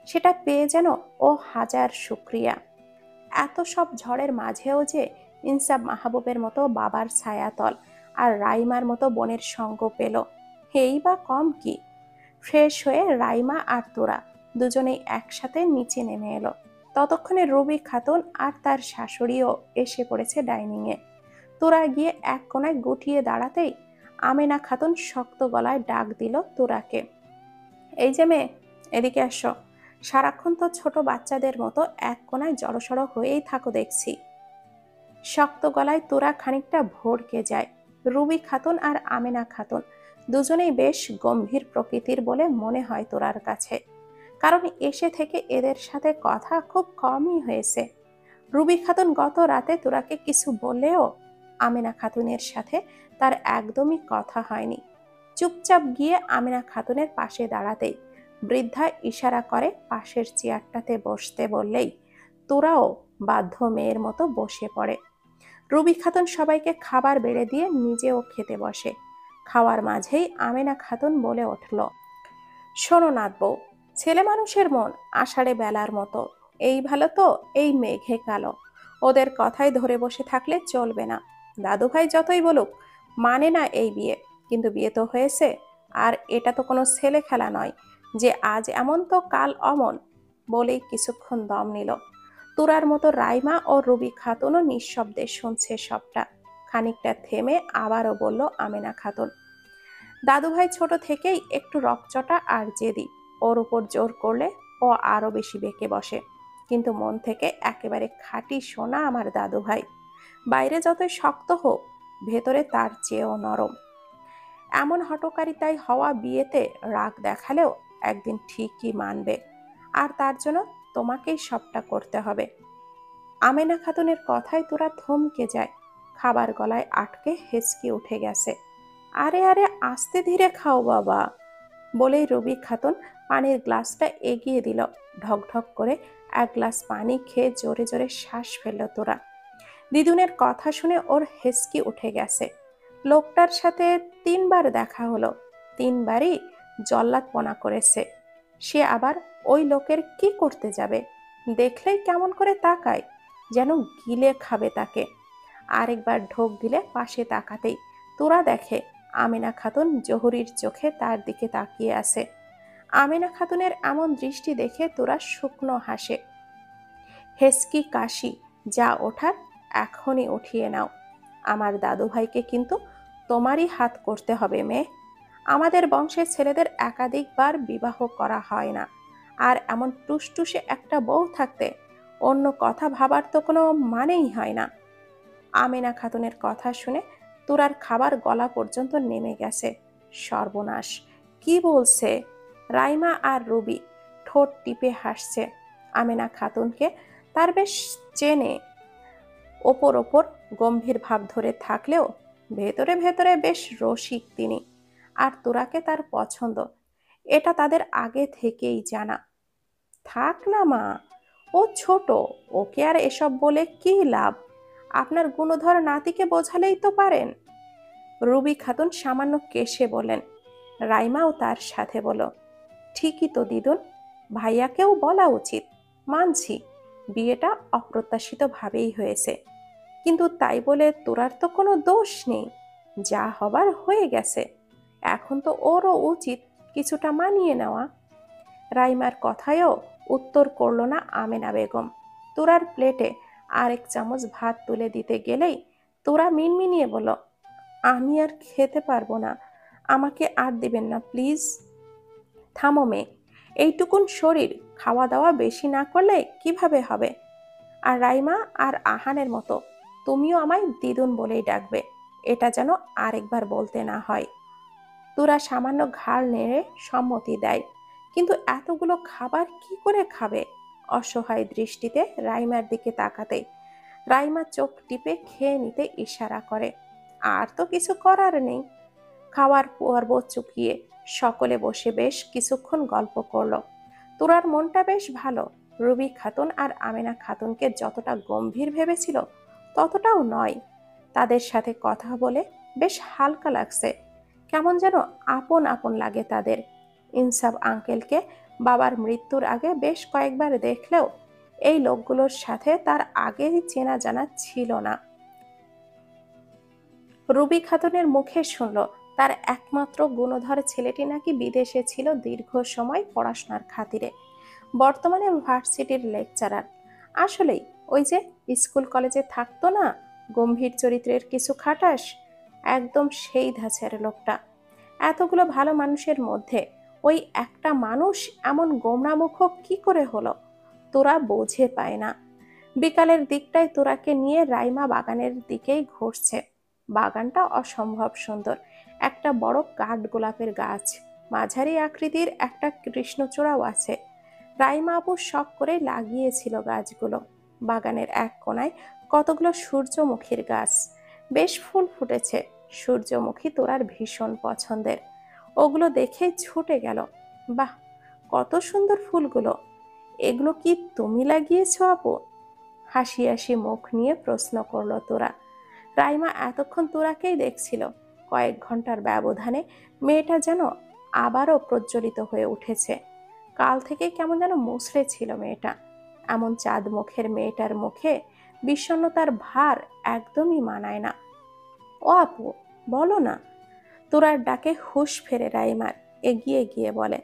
সেটা পেয়ে যেন ও হাজার শুক্রিয়া। এত সব ঝড়ের মাঝেও যে ইনসাফ মাহবুবের মতো বাবার ছায়াতল আর রাইমার মতো বোনের সঙ্গ পেল, এই বা কম কি। ফ্রেশ হয়ে রাইমা আর তোরা দুজনেই একসাথে নিচে নেমে এলো। ততক্ষণে রবি খাতুন আর তার শাশুড়িও এসে পড়েছে ডাইনিংয়ে। তোরা গিয়ে এক কোনায় গুটিয়ে দাঁড়াতেই আমেনা খাতুন শক্ত গলায় ডাক দিল তোরাকে, এই যে মেয়ে, এদিকে আসো। সারাক্ষণ তো ছোট বাচ্চাদের মতো এক কোনায় জড়সড় হয়েই থাকো দেখছি। শক্ত গলায় তোরা খানিকটা ভড়কে যায়। রুবি খাতুন আর আমেনা খাতুন দুজনেই বেশ গম্ভীর প্রকৃতির বলে মনে হয় তোরার কাছে, কারণ এসে থেকে এদের সাথে কথা খুব কমই হয়েছে। রুবি খাতুন গত রাতে তোরাকে কিছু বললেও আমেনা খাতুনের সাথে তার একদমই কথা হয়নি। চুপচাপ গিয়ে আমেনা খাতুনের পাশে দাঁড়াতেই বৃদ্ধা ইশারা করে পাশের চেয়ারটাতে বসতে বললেই তোরাও বাধ্য মেয়ের মতো বসে পড়ে। রুবি খাতুন সবাইকে খাবার বেড়ে দিয়ে নিজেও খেতে বসে। খাওয়ার মাঝেই আমেনা খাতুন বলে উঠল, শোনো নাথ বউ, ছেলে মানুষের মন আষাঢ়ে বেলার মতো, এই ভালো তো এই মেঘে কালো। ওদের কথায় ধরে বসে থাকলে চলবে না। দাদু ভাই যতই বলুক মানে না এই বিয়ে, কিন্তু বিয়ে তো হয়েছে। আর এটা তো কোনো ছেলে খেলা নয় যে আজ এমন তো কাল অমন। বলেই কিছুক্ষণ দম নিল। তুরার মতো রাইমা ও রুবি খাতুনও নিঃশব্দে শুনছে সবটা। খানিকটা থেমে আবারও বলল আমেনা খাতুন, দাদুভাই ছোট থেকেই একটু রকচটা আর জেদি। ওর উপর জোর করলে ও আরো বেশি বেঁকে বসে, কিন্তু মন থেকে একেবারে খাঁটি সোনা আমার দাদুভাই। বাইরে যতই শক্ত হোক, ভেতরে তার চেয়েও নরম। এমন হঠকারিতায় হওয়া বিয়েতে রাগ দেখালেও একদিন ঠিকই মানবে। আর তার জন্য তোমাকেই সবটা করতে হবে। আমেনা খাতুনের কথায় তোরা থমকে যায়। খাবার গলায় আটকে হেঁচকি উঠে গেছে। আরে আরে, আস্তে ধীরে খাও বাবা, বলেই রবি খাতুন পানির গ্লাসটা এগিয়ে দিল। ঢকঢক করে এক গ্লাস পানি খেয়ে জোরে জোরে শ্বাস ফেলল তোরা। দিদুনের কথা শুনে ওর হেঁচকি উঠে গেছে। লোকটার সাথে 3বার দেখা হলো, 3বারই জল্লাদপনা করেছে। সে আবার ওই লোকের কি করতে যাবে? দেখলেই কেমন করে তাকায়, যেন গিলে খাবে তাকে। আরেকবার ঢোক দিলে পাশে তাকাতেই তোরা দেখে আমেনা খাতুন জহুরির চোখে তার দিকে তাকিয়ে আছে। আমেনা খাতুনের এমন দৃষ্টি দেখে তোরা শুকনো হাসে। হেসকি কাশি যা ওঠার এখনই উঠিয়ে নাও। আমার দাদু ভাইকে কিন্তু তোমারই হাত করতে হবে মেয়ে। আমাদের বংশের ছেলেদের একাধিকবার বিবাহ করা হয় না। আর এমন টুসটুসে একটা বউ থাকতে অন্য কথা ভাবার তো কোনো মানেই হয় না। আমেনা খাতুনের কথা শুনে তুরার খাবার গলা পর্যন্ত নেমে গেছে। সর্বনাশ, কি বলছে? রাইমা আর রুবি ঠোঁট টিপে হাসছে। আমেনা খাতুনকে তার বেশ চেনে। ওপর ওপর গম্ভীর ভাব ধরে থাকলেও ভেতরে ভেতরে বেশ রসিক তিনি। আর তোরাকে তার পছন্দ, এটা তাদের আগে থেকেই জানা। থাক না মা, ও ছোট, ওকে আর এসব বলে কি লাভ? আপনার গুণধর নাতিকে বোঝালেই তো পারেন। রুবি খাতুন সামান্য কেশে বলেন। রাইমাও তার সাথে বলো, ঠিকই তো দিদুন, ভাইয়াকেও বলা উচিত। মানছি বিয়েটা অপ্রত্যাশিত ভাবেই হয়েছে, কিন্তু তাই বলে তোরার তো কোনো দোষ নেই। যা হবার হয়ে গেছে, এখন তো ওরও উচিত কিছুটা মানিয়ে নেওয়া। রাইমার কথায়ও উত্তর করল না আমেনা বেগম। তোরার প্লেটে আরেক চামচ ভাত তুলে দিতে গেলেই তোরা মিনমিনিয়ে বলল, আমি আর খেতে পারবো না, আমাকে আর দিবেন না প্লিজ। থামো মেয়ে, এইটুকুন শরীর খাওয়া দাওয়া বেশি না করলে কিভাবে হবে? আর রাইমা আর আহানের মতো তুমিও আমায় দিদুন বলেই ডাকবে, এটা যেন আরেকবার বলতে না হয়। তোরা সামান্য ঘাড় নেড়ে সম্মতি দেয়, কিন্তু এতগুলো খাবার কি করে খাবে? অসহায় দৃষ্টিতে রাইমার দিকে তাকাতে রাইমা চোখ টিপে খেয়ে নিতে ইশারা করে। আর তো কিছু করার নেই। খাওয়ার পর্ব চুকিয়ে সকলে বসে বেশ কিছুক্ষণ গল্প করলো। তোরার মনটা বেশ ভালো। রুবি খাতুন আর আমেনা খাতুনকে যতটা গম্ভীর ভেবেছিল ততটাও নয়। তাদের সাথে কথা বলে বেশ হালকা লাগছে, কেমন যেন আপন আপন লাগে তাদের। ইনসাফ আঙ্কেলকে বাবার মৃত্যুর আগে বেশ কয়েকবার দেখলেও এই লোকগুলোর সাথে তার আগেই চেনা জানা ছিল না। রুবি খাতুনের মুখে শুনল তার একমাত্র গুণধর ছেলেটি নাকি বিদেশে ছিল দীর্ঘ সময় পড়াশোনার খাতিরে, বর্তমানে ভার্সিটির লেকচারার। আসলেই ওই যে স্কুল কলেজে থাকতো না, গম্ভীর চরিত্রের কিছু খাটাস, একদম সেই ধাঁচের লোকটা। এতগুলো ভালো মানুষের মধ্যে ওই একটা মানুষ এমন গোমরামুখ কি করে হলো তোরা বোঝে পায় না। বিকালের দিকটায় তোরাকে নিয়ে রাইমা বাগানের দিকেই ঘুরছে। বাগানটা অসম্ভব সুন্দর। একটা বড় কাঠ গোলাপের গাছ, মাঝারি আকৃতির একটা কৃষ্ণচূড়াও আছে। রাইমা আপু শখ করে লাগিয়েছিল গাছগুলো। বাগানের এক কোনায় কতগুলো সূর্যমুখীর গাছ, বেশ ফুল ফুটেছে। সূর্যমুখী তোরার ভীষণ পছন্দের, ওগুলো দেখেই ছুটে গেল। বাহ, কত সুন্দর ফুলগুলো! এগুলো কি তুমি লাগিয়েছো আপু? হাসি হাসি মুখ নিয়ে প্রশ্ন করলো তোরা। রাইমা এতক্ষণ তোরাকেই দেখছিল। কয়েক ঘন্টার ব্যবধানে মেয়েটা যেন আবারও প্রজ্বলিত হয়ে উঠেছে। কাল থেকে কেমন যেন মুচড়ে ছিল মেয়েটা। এমন চাঁদ মুখের মেয়েটার মুখে বিষণ্ণতার ভার একদমই মানায় না। ও আপু, বলো না। তোরার ডাকে হুঁশ ফেরে রাইমার। এগিয়ে গিয়ে বলে,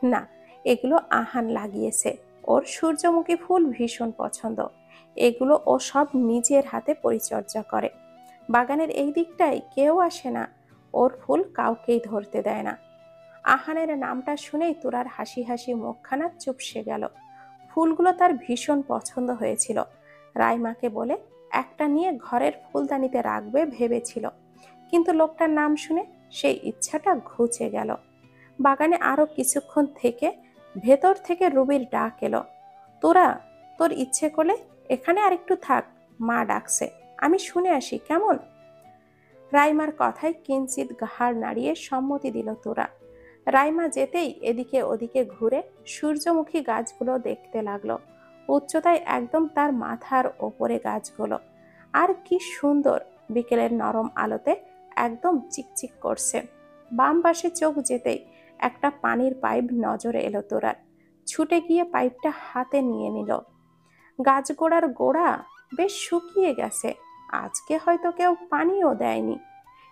না, এগুলো আহান লাগিয়েছে। ওর সূর্যমুখী ফুল ভীষণ পছন্দ। এগুলো ও সব নিজের হাতে পরিচর্যা করে। বাগানের এই দিকটায় কেউ আসে না, ওর ফুল কাউকেই ধরতে দেয় না। আহানের নামটা শুনেই তোরার হাসি হাসি মুখখানা চুপসে গেল। ফুলগুলো তার ভীষণ পছন্দ হয়েছিল। রাইমাকে বলে একটা নিয়ে ঘরের ফুলদানিতে রাখবে ভেবেছিল, কিন্তু লোকটার নাম শুনে সেই ইচ্ছাটা ঘুচে গেল। বাগানে আরো কিছুক্ষণ থেকে ভেতর থেকে রুবির ডাক এলো, তোরা, তোর ইচ্ছে করলে এখানে আরেকটু থাক, মা ডাকছে, আমি শুনে আসি কেমন। রাইমার কথায় কিঞ্চিত ঘাড় নাড়িয়ে সম্মতি দিল তোরা। রাইমা যেতেই এদিকে ওদিকে ঘুরে সূর্যমুখী গাছগুলো দেখতে লাগলো। উচ্চতায় একদম তার মাথার ওপরে গাছগুলো। আর কি সুন্দর, বিকেলের নরম আলোতে একদম চিকচিক করছে। বাম পাশে চোখ যেতেই একটা পানির পাইপ নজরে এলো তোরার। ছুটে গিয়ে পাইপটা হাতে নিয়ে নিল। গাছগোড়ার গোড়া বেশ শুকিয়ে গেছে, আজকে হয়তো কেউ পানিও দেয়নি।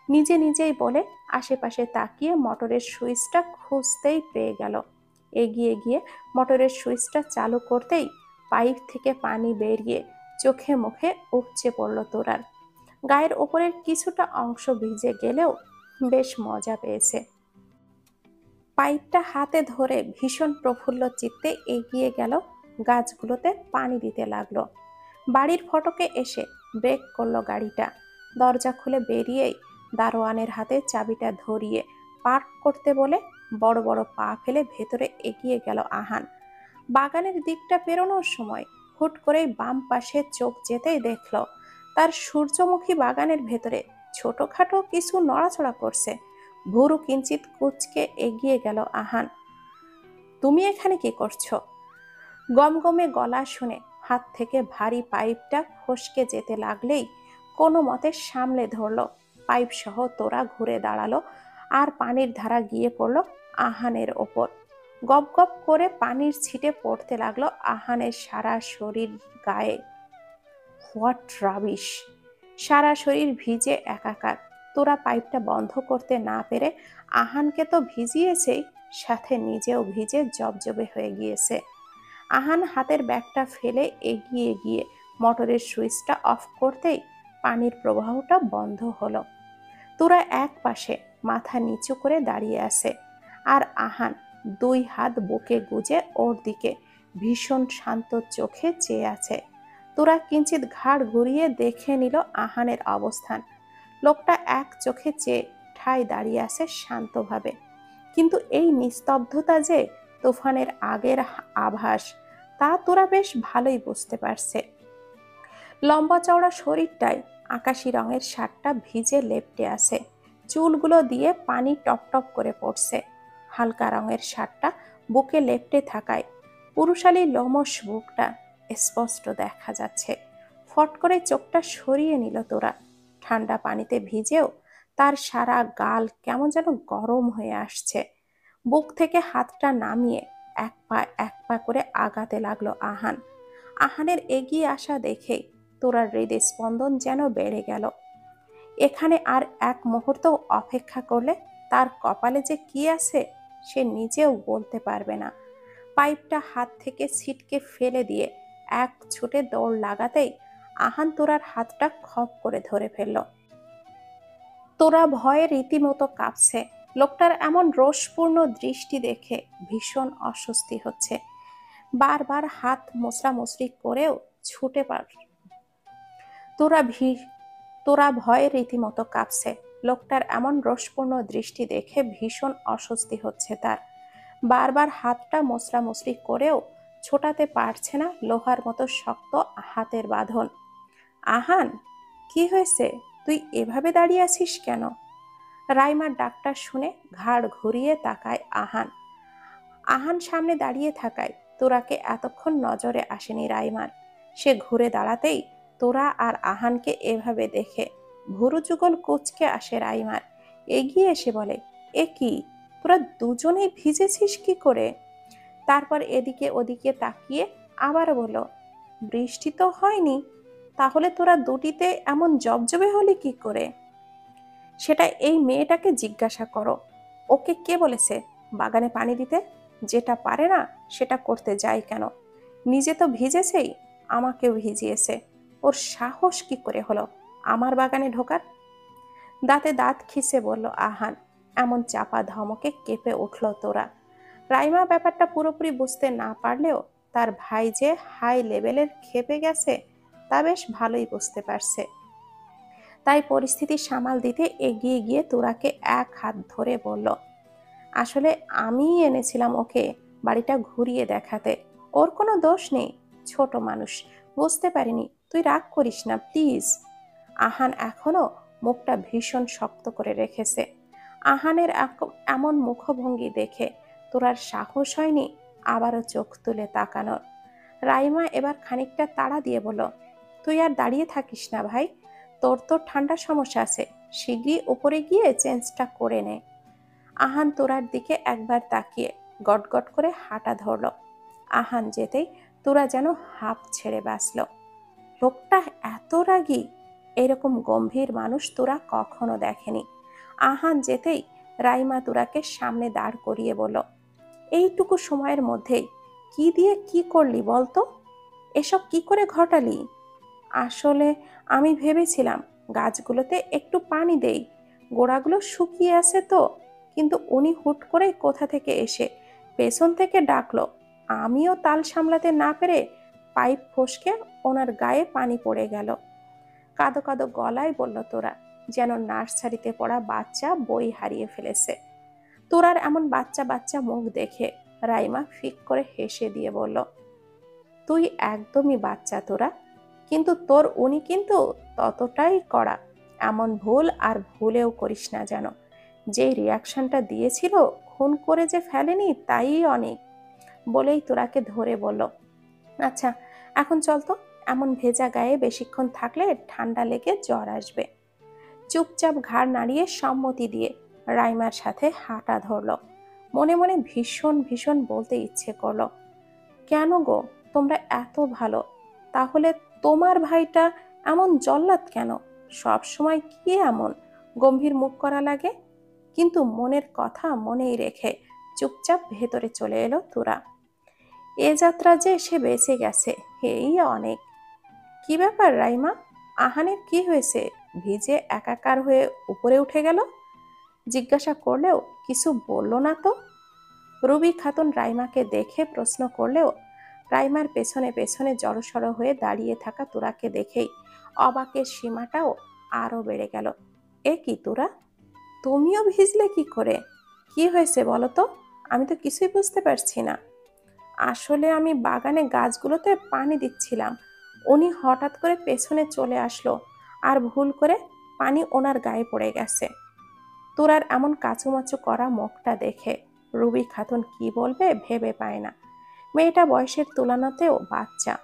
নিজে নিজেই বলে আশেপাশে তাকিয়ে মোটরের সুইচটা খুঁজতেই পেয়ে গেল। এগিয়ে গিয়ে মোটরের সুইচটা চালু করতেই পাইপ থেকে পানি বেরিয়ে চোখে মুখে উপচে পড়ল তোরার। গায়ের ওপরের কিছুটা অংশ ভিজে গেলেও বেশ মজা পেয়েছে। পাইপটা হাতে ধরে ভীষণ প্রফুল্ল চিত্তে এগিয়ে গেল, গাছগুলোতে পানি দিতে লাগলো। বাড়ির ফটকে এসে ব্রেক করলো গাড়িটা। দরজা খুলে বেরিয়েই দারোয়ানের হাতে চাবিটা ধরিয়ে পার্ক করতে বলে বড় বড় পা ফেলে ভেতরে এগিয়ে গেল আহান। বাগানের দিকটা পেরোনোর সময় হুট করেই বাম পাশে চোখ যেতেই দেখল তার সূর্যমুখী বাগানের ভেতরে ছোটখাটো কিছু নড়াচড়া করছে। ভুরু কিঞ্চিত কুঁচকে এগিয়ে গেল আহান। তুমি এখানে কি করছো? গমগমে গলা শুনে হাত থেকে ভারী পাইপটা ফসকে যেতে লাগলেই কোনো মতে সামলে ধরলো। পাইপ সহ তোরা ঘুরে দাঁড়ালো আর পানির ধারা গিয়ে পড়লো আহানের ওপর। গপ গপ করে পানির ছিটে পড়তে লাগলো আহানের সারা শরীর গায়ে। What rubbish! সারা শরীর ভিজে একাকার। তোরা পাইপটা বন্ধ করতে না পেরে আহানকে তো ভিজিয়েছেই, সাথে নিজেও ভিজে জবজবে হয়ে গিয়েছে। আহান হাতের ব্যাগটা ফেলে এগিয়ে গিয়ে মোটরের সুইচটা অফ করতেই পানির প্রবাহটা বন্ধ হলো। তোরা এক পাশে মাথা নিচু করে দাঁড়িয়ে আছে, আর আহান দুই হাত বুকে গুজে ওর দিকে ভীষণ শান্ত চোখে চেয়ে আছে। তোরা কিঞ্চিত ঘাড় ঘুরিয়ে দেখে নিল আহানের অবস্থান। লোকটা এক চোখে চেয়ে ঠায় দাঁড়িয়ে আছে শান্তভাবে, কিন্তু এই নিস্তব্ধতা যে তুফানের আগের আভাস তা তোরা বেশ ভালোই বুঝতে পারছে। লম্বা চওড়া শরীরটায় আকাশি রঙের শার্টটা ভিজে লেপ্টে আছে, চুলগুলো দিয়ে পানি টপ টপ করে পড়ছে। হালকা রঙের শার্টটা বুকে লেপ্টে থাকায় পুরুষালী লোমশ বুকটা স্পষ্ট দেখা যাচ্ছে। ফট করে চোখটা সরিয়ে নিল তোরা। ঠান্ডা পানিতে ভিজেও তার সারা গাল কেমন যেন গরম হয়ে আসছে। বুক থেকে হাতটা নামিয়ে এক পা করে আগাতে লাগলো আহান। আহানের এগিয়ে আসা দেখে তোরার হৃদয় স্পন্দন যেন বেড়ে গেল। এখানে আর এক মুহূর্ত অপেক্ষা করলে তার কপালে যে কি আছে সে নিজেও বলতে পারবে না। পাইপটা হাত থেকে ছিটকে ফেলে দিয়ে এক ছুটে দৌড় লাগাতেই আহান তোরার হাতটা খপ করে ধরে ফেলল। তোরা ভয়ে রীতিমতো কাঁপছে। লোকটার এমন রোষপূর্ণ দৃষ্টি দেখে ভীষণ অস্বস্তি হচ্ছে। বারবার হাত মোছড়ামুছড়ি করেও ছুটে পার। তোরা ভয়ে রীতিমতো কাঁপছে। লোকটার এমন রোষপূর্ণ দৃষ্টি দেখে ভীষণ অস্বস্তি হচ্ছে তার। বারবার হাতটা মোছড়ামুছড়ি করেও ছোটাতে পারছে না লোহার মতো শক্ত হাতের বাঁধন। আহান, কি হয়েছে? তুই এভাবে দাঁড়িয়ে আছিস কেন? রাইমার ডাকটা শুনে ঘাড় ঘুরিয়ে তাকায় আহান। আহান সামনে দাঁড়িয়ে থাকায় তোরাকে এতক্ষণ নজরে আসেনি রাইমার। সে ঘুরে দাঁড়াতেই তোরা আর আহানকে এভাবে দেখে ভুরু যুগল কুচকে আসে রাইমার। এগিয়ে এসে বলে, এ কি, তোরা দুজনেই ভিজেছিস কি করে? তারপর এদিকে ওদিকে তাকিয়ে আবার বলল, বৃষ্টি তো হয়নি, তাহলে তোরা দুটিতে এমন জবজবে হলি কি করে? সেটা এই মেয়েটাকে জিজ্ঞাসা করো। ওকে কে বলেছে বাগানে পানি দিতে? যেটা পারে না সেটা করতে যায় কেন? নিজে তো ভিজেছেই, আমাকেও ভিজিয়েছে। ওর সাহস কি করে হলো আমার বাগানে ঢোকার? দাঁতে দাঁত খিসে বলল আহান। এমন চাপা ধমকে কেঁপে উঠল তোরা। রাইমা ব্যাপারটা পুরোপুরি বুঝতে না পারলেও তার ভাই যে হাই লেভেলের খেপে গেছে তা বেশ ভালোই বুঝতে পারছে। তাই পরিস্থিতি সামাল দিতে এগিয়ে গিয়ে তোরাকে এক হাত ধরে বলল, আসলে আমিই এনেছিলাম ওকে বাড়িটা ঘুরিয়ে দেখাতে। ওর কোনো দোষ নেই, ছোট মানুষ, বুঝতে পারিনি। তুই রাগ করিস না প্লিজ। আহান এখনো মুখটা ভীষণ শক্ত করে রেখেছে। আহানের এমন মুখভঙ্গি দেখে তোরার সাহস হয়নি আবারও চোখ তুলে তাকানোর। রাইমা এবার খানিকটা তাড়া দিয়ে বলল, তুই আর দাঁড়িয়ে থাকিস না ভাই, তোর তো ঠান্ডার সমস্যা আছে, শিগগিরই উপরে গিয়ে চেঞ্জটা করে নে। আহান তোরার দিকে একবার তাকিয়ে গটগট করে হাঁটা ধরল। আহান যেতেই তোরা যেন হাঁপ ছেড়ে বাঁচল। লোকটা এত রাগী, এরকম গম্ভীর মানুষ তোরা কখনো দেখেনি। আহান যেতেই রাইমা তোরাকে সামনে দাঁড় করিয়ে বলল, এইটুকু সময়ের মধ্যেই কি দিয়ে কি করলি বলতো? এসব কি করে ঘটালি? আসলে আমি ভেবেছিলাম গাছগুলোতে একটু পানি দেই, গোড়াগুলো শুকিয়ে আছে তো, কিন্তু উনি হুট করে কোথা থেকে এসে পেছন থেকে ডাকলো। আমিও তাল সামলাতে না পেরে পাইপ ফসকে ওনার গায়ে পানি পড়ে গেল। কাঁদো কাঁদো গলায় বলল তোরা, যেন নার্সারিতে পড়া বাচ্চা বই হারিয়ে ফেলেছে। তোরার এমন বাচ্চা বাচ্চা মুখ দেখে রাইমা ফিক করে হেসে দিয়ে বলল, তুই একদমই বাচ্চা তোরা, কিন্তু তোর উনি কিন্তু ততটাই কড়া। এমন ভুল আর ভুলেও করিস না যেন। যে রিয়াকশনটা দিয়েছিল খুন করে যে ফেলেনি তাই অনেক। বলেই তোরাকে ধরে বলল, আচ্ছা এখন চল তো, এমন ভেজা গায়ে বেশিক্ষণ থাকলে ঠান্ডা লেগে জ্বর আসবে। চুপচাপ ঘাড় নাড়িয়ে সম্মতি দিয়ে রাইমার সাথে হাঁটা ধরল। মনে মনে ভীষণ ভীষণ বলতে ইচ্ছে করলো, কেন গো তোমরা এত ভালো, তাহলে তোমার ভাইটা এমন জল্লাদ কেন? সব সময় কি এমন গম্ভীর মুখ করা লাগে? কিন্তু মনের কথা মনেই রেখে চুপচাপ ভেতরে চলে এলো তোরা। এ যাত্রা যে সে বেঁচে গেছে এই অনেক। কি ব্যাপার রাইমা, আহানের কি হয়েছে? ভিজে একাকার হয়ে উপরে উঠে গেল। জিজ্ঞাসা করলেও কিছু বলল না তো। রুবি খাতুন রাইমাকে দেখে প্রশ্ন করলেও রাইমার পেছনে পেছনে জড়সড় হয়ে দাঁড়িয়ে থাকা তোরাকে দেখেই অবাকের সীমাটাও আরো বেড়ে গেল। এ কি তোরা, তুমিও ভিজলে কি করে? কি হয়েছে বলো তো, আমি তো কিছুই বুঝতে পারছি না। আসলে আমি বাগানে গাছগুলোতে পানি দিচ্ছিলাম, উনি হঠাৎ করে পেছনে চলে আসলো আর ভুল করে পানি ওনার গায়ে পড়ে গেছে। তোরার এমন কাচুমাচু করা মুখটা দেখে রুবি খাতুন কি বলবে ভেবে পায় না। মেয়েটা বয়সের তুলনাতেও বাচ্চা,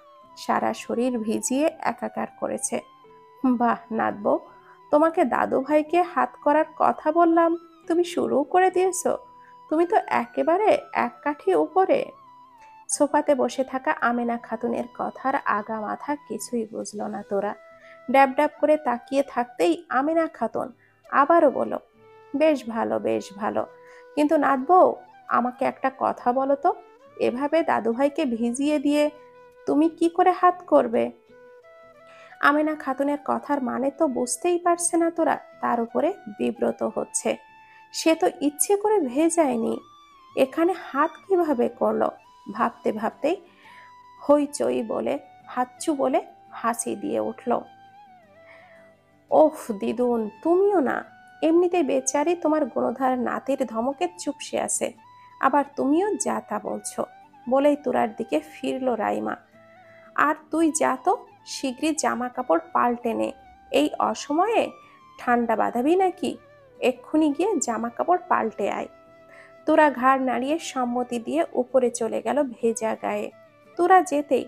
সারা শরীর ভিজিয়ে একাকার করেছে। বাহ নাতবো, তোমাকে দাদু ভাইকে হাত করার কথা বললাম, তুমি শুরু করে দিয়েছো। তুমি তো একেবারে এক কাঠি উপরে। সোফাতে বসে থাকা আমেনা খাতুনের কথার আগা মাথা কিছুই বুঝলো না তোরা। ড্যাব ড্যাব করে তাকিয়ে থাকতেই আমেনা খাতুন আবারও বলো, বেশ ভালো বেশ ভালো, কিন্তু নাতবো আমাকে একটা কথা বলো তো, এভাবে দাদুভাইকে ভিজিয়ে দিয়ে তুমি কি করে হাত করবে? আমেনা খাতুনের কথার মানে তো বুঝতেই পারছে না তোরা, তার উপরে বিব্রত হচ্ছে। সে তো ইচ্ছে করে ভেজায়নি, এখানে হাত কিভাবে করলো? ভাবতে ভাবতেই হইচই বলে হাচ্চু বলে হাসি দিয়ে উঠল। ওফ দিদুন, তুমিও না, এমনিতেই বেচারি তোমার গুণধার নাতির ধমকে চুপসে আছে, আবার তুমিও যা তা বলছো। বলেই তোরার দিকে ফিরল রাইমা। আর তুই যা তো, শিগগিরই জামা কাপড় পাল্টে নে। এই অসময়ে ঠান্ডা বাঁধাবি নাকি? এক্ষুনি গিয়ে জামা কাপড় পাল্টে আয়। তোরা ঘাড় নাড়িয়ে সম্মতি দিয়ে উপরে চলে গেল ভেজা গায়ে। তোরা যেতেই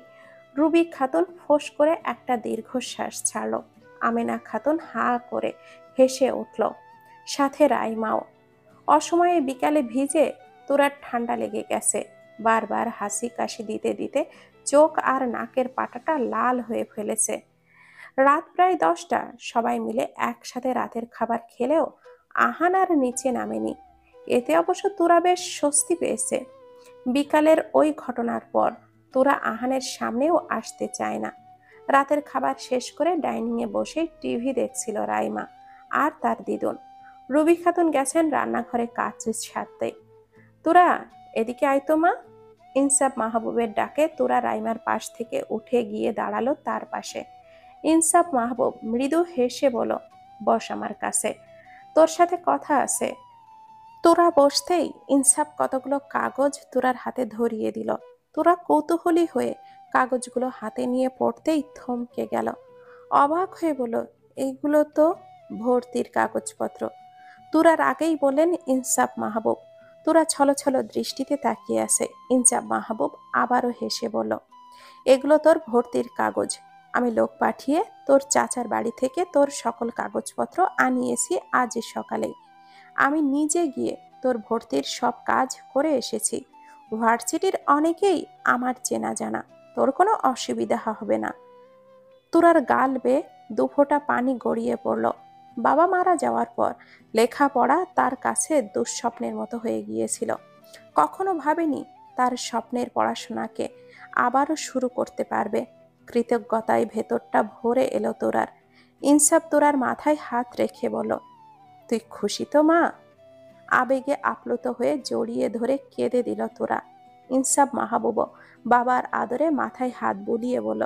রুবি খাতুন ফোঁস করে একটা দীর্ঘশ্বাস ছাড়ল। আমেনা খাতুন হা করে হেসে উঠল, সাথে রাইমাও। অসময়ে বিকালে ভিজে তোরার ঠান্ডা লেগে গেছে। বারবার হাসি কাশি দিতে দিতে চোখ আর নাকের পাটাটা লাল হয়ে ফেলেছে। রাত প্রায় 10টা। সবাই মিলে একসাথে রাতের খাবার খেলেও আহান আর নিচে নামেনি। এতে অবশ্য তোরা বেশ স্বস্তি পেয়েছে। বিকালের ওই ঘটনার পর তোরা আহানের সামনেও আসতে চায় না। রাতের খাবার শেষ করে ডাইনিংয়ে বসে টিভি দেখছিল রাইমা আর তার দিদুন। রুবি খাতুন গেছেন রান্নাঘরে কাজ সারতে। তোরা এদিকে আয় তো মা। ইনসাফ মাহবুবের ডাকে তোরা রাইমার পাশ থেকে উঠে গিয়ে দাঁড়ালো তার পাশে। ইনসাফ মাহবুব মৃদু হেসে বলল, বস আমার কাছে, তোর সাথে কথা আছে। তোরা বসতেই ইনসাফ কতগুলো কাগজ তোরার হাতে ধরিয়ে দিল। তোরা কৌতূহলী হয়ে কাগজগুলো হাতে নিয়ে পড়তেই থমকে গেল। অবাক হয়ে বলল, এইগুলো তো ভর্তির কাগজপত্র। তোরার আগেই বলেন ইনসাফ মাহবুব। তোরা ছলছল দৃষ্টিতে তাকিয়ে আছে। ইনসাফ মাহবুব আবারও হেসে বলল, এগুলো তোর ভর্তির কাগজ। আমি লোক পাঠিয়ে তোর চাচার বাড়ি থেকে তোর সকল কাগজপত্র আনিয়েছি আজ সকালেই। আমি নিজে গিয়ে তোর ভর্তির সব কাজ করে এসেছি। ভার্সিটির অনেকেই আমার চেনা জানা, তোর কোনো অসুবিধা হবে না। তোরার গাল বেয়ে দুফোঁটা পানি গড়িয়ে পড়ল। বাবা মারা যাওয়ার পর লেখাপড়া তার কাছে দুঃস্বপ্নের মতো হয়ে গিয়েছিল। কখনো ভাবেনি তার স্বপ্নের পড়াশোনাকে আবারও শুরু করতে পারবে। কৃতজ্ঞতায় ভেতরটা ভরে এলো তোরার। ইনসাফ তোরার মাথায় হাত রেখে বলল, তুই খুশি তো মা? আবেগে আপ্লুত হয়ে জড়িয়ে ধরে কেঁদে দিল তোরা। ইনসাফ মাহবুব বাবার আদরে মাথায় হাত বুলিয়ে বলল,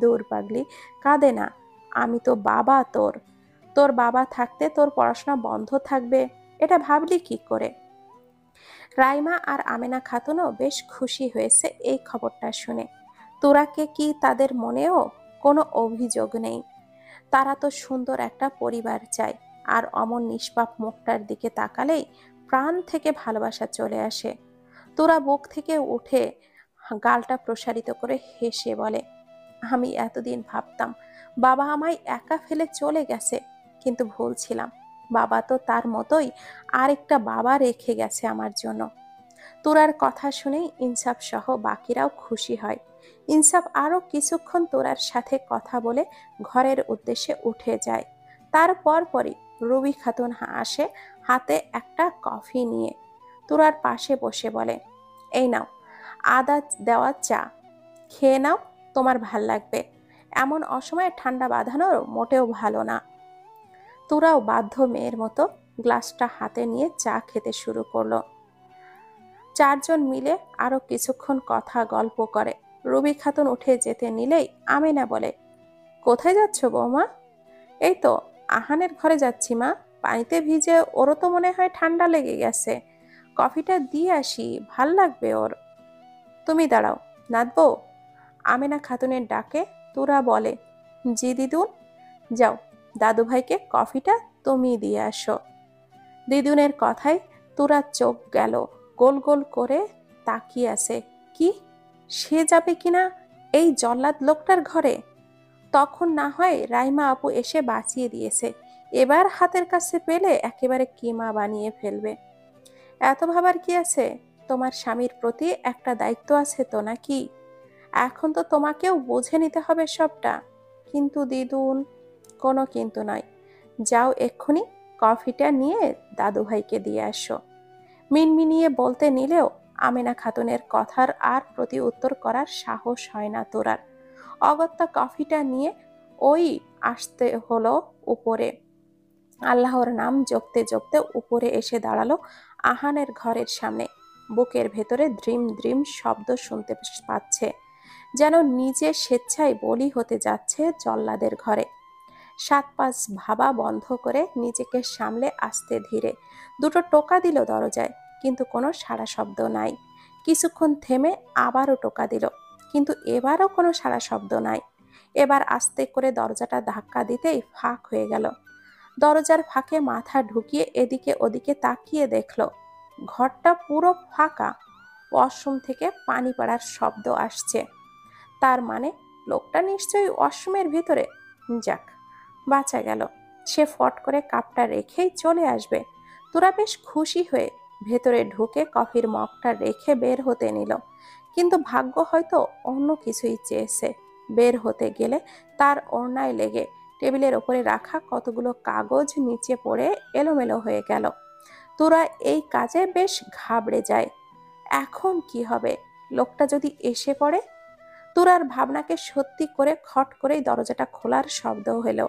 দূর পাগলি, কাঁদে না। আমি তো বাবা তোর। তোর বাবা থাকতে তোর পড়াশোনা বন্ধ থাকবে এটা ভাবলি কি করে? রাইমা আর আমেনা খাতুনও বেশ খুশি হয়েছে এই খবরটা শুনে। তোরাকে কি তাদের মনেও কোনো অভিযোগ নেই? তারা তো সুন্দর একটা পরিবার চায়। আর অমন নিষ্পাপ মুখটার দিকে তাকালেই প্রাণ থেকে ভালোবাসা চলে আসে। তোরা বুক থেকে উঠে গালটা প্রসারিত করে হেসে বলে, আমি এতদিন ভাবতাম বাবা আমায় একা ফেলে চলে গেছে, কিন্তু ভুল ছিলাম। বাবা তো তার মতোই আরেকটা বাবা রেখে গেছে আমার জন্য। তোরার কথা শুনেই ইনসাফ সহ বাকিরাও খুশি হয়। ইনসাফ আরো কিছুক্ষণ তোরার সাথে কথা বলে ঘরের উদ্দেশ্যে উঠে যায়। তারপর পরই রুবি খাতুন আসে হাতে একটা কফি নিয়ে। তোরার পাশে বসে বলে, এই নাও আদা দেওয়া চা, খেয়ে নাও, তোমার ভাল লাগবে। এমন অসময়ে ঠান্ডা বাঁধানোর মোটেও ভালো না। তোরাও বাধ্য মেয়ের মতো গ্লাসটা হাতে নিয়ে চা খেতে শুরু করলো। চারজন মিলে আরো কিছুক্ষণ কথা গল্প করে। রুবি খাতুন উঠে যেতে নিলেই আমিনা বলে, কোথায় যাচ্ছ বৌমা? এই তো আহানের ঘরে যাচ্ছি মা। পানিতে ভিজে ওরও তো মনে হয় ঠান্ডা লেগে গেছে। কফিটা দিয়ে আসি, ভাল লাগবে ওর। তুমি দাঁড়াও, নাতবো। আমিনা খাতুনের ডাকে তোরা বলে, জি দিদুন। যাও দাদু ভাইকে কফিটা তুমি দিয়ে আসো। দিদুনের কথায় তোরা চোখ গেল গোল গোল করে তাকিয়ে আছে। কি, সে যাবে কিনা এই জল্লাদ লোকটার ঘরে? তখন না হয় রাইমা আপু এসে বাঁচিয়ে দিয়েছে, এবার হাতের কাছে পেলে একেবারে কিমা বানিয়ে ফেলবে। এত ভাবার কি আছে? তোমার স্বামীর প্রতি একটা দায়িত্ব আছে তো নাকি? এখন তো তোমাকেও বুঝে নিতে হবে সবটা। কিন্তু দিদুন, কোনো কিন্তু নয়। যাও এক্ষুনি কফিটা নিয়ে দাদু ভাইকে দিয়ে আসো। মিনমিনিয়ে বলতে নিলেও আমিনা খাতুনের কথার আর প্রতি উত্তর করার সাহস হয় না তোরার। অগত্যা কফিটা নিয়ে ওই আসতে হলো উপরে। আল্লাহর নাম জপতে জপতে উপরে এসে দাঁড়ালো আহানের ঘরের সামনে। বুকের ভেতরে দ্রিম দ্রিম শব্দ শুনতে পাচ্ছে, যেন নিজে স্বেচ্ছায় বলি হতে যাচ্ছে জল্লাদের ঘরে। 7-5 ভাবা বন্ধ করে নিজেকে সামলে আস্তে ধীরে দুটো টোকা দিল দরজায়, কিন্তু কোনো সাড়া শব্দ নাই। কিছুক্ষণ থেমে আবারও টোকা দিল, কিন্তু এবারও কোনো সাড়া শব্দ নাই। এবার আস্তে করে দরজাটা ধাক্কা দিতেই ফাঁক হয়ে গেল। দরজার ফাঁকে মাথা ঢুকিয়ে এদিকে ওদিকে তাকিয়ে দেখল ঘরটা পুরো ফাঁকা। ওয়াশরুম থেকে পানি পড়ার শব্দ আসছে। তার মানে লোকটা নিশ্চয়ই ওয়াশরুমের ভিতরে। যাক, বাঁচা গেল। সে ফট করে কাপটা রেখেই চলে আসবে। তোরা বেশ খুশি হয়ে ভেতরে ঢুকে কফির মগটা রেখে বের হতে নিল, কিন্তু ভাগ্য হয়তো অন্য কিছুই চেয়েছে। বের হতে গেলে তার ওড়নায় লেগে টেবিলের ওপরে রাখা কতগুলো কাগজ নিচে পড়ে এলোমেলো হয়ে গেল। তোরা এই কাজে বেশ ঘাবড়ে যায়। এখন কি হবে? লোকটা যদি এসে পড়ে? তুরার ভাবনাকে সত্যি করে খট করেই দরজাটা খোলার শব্দ হলো।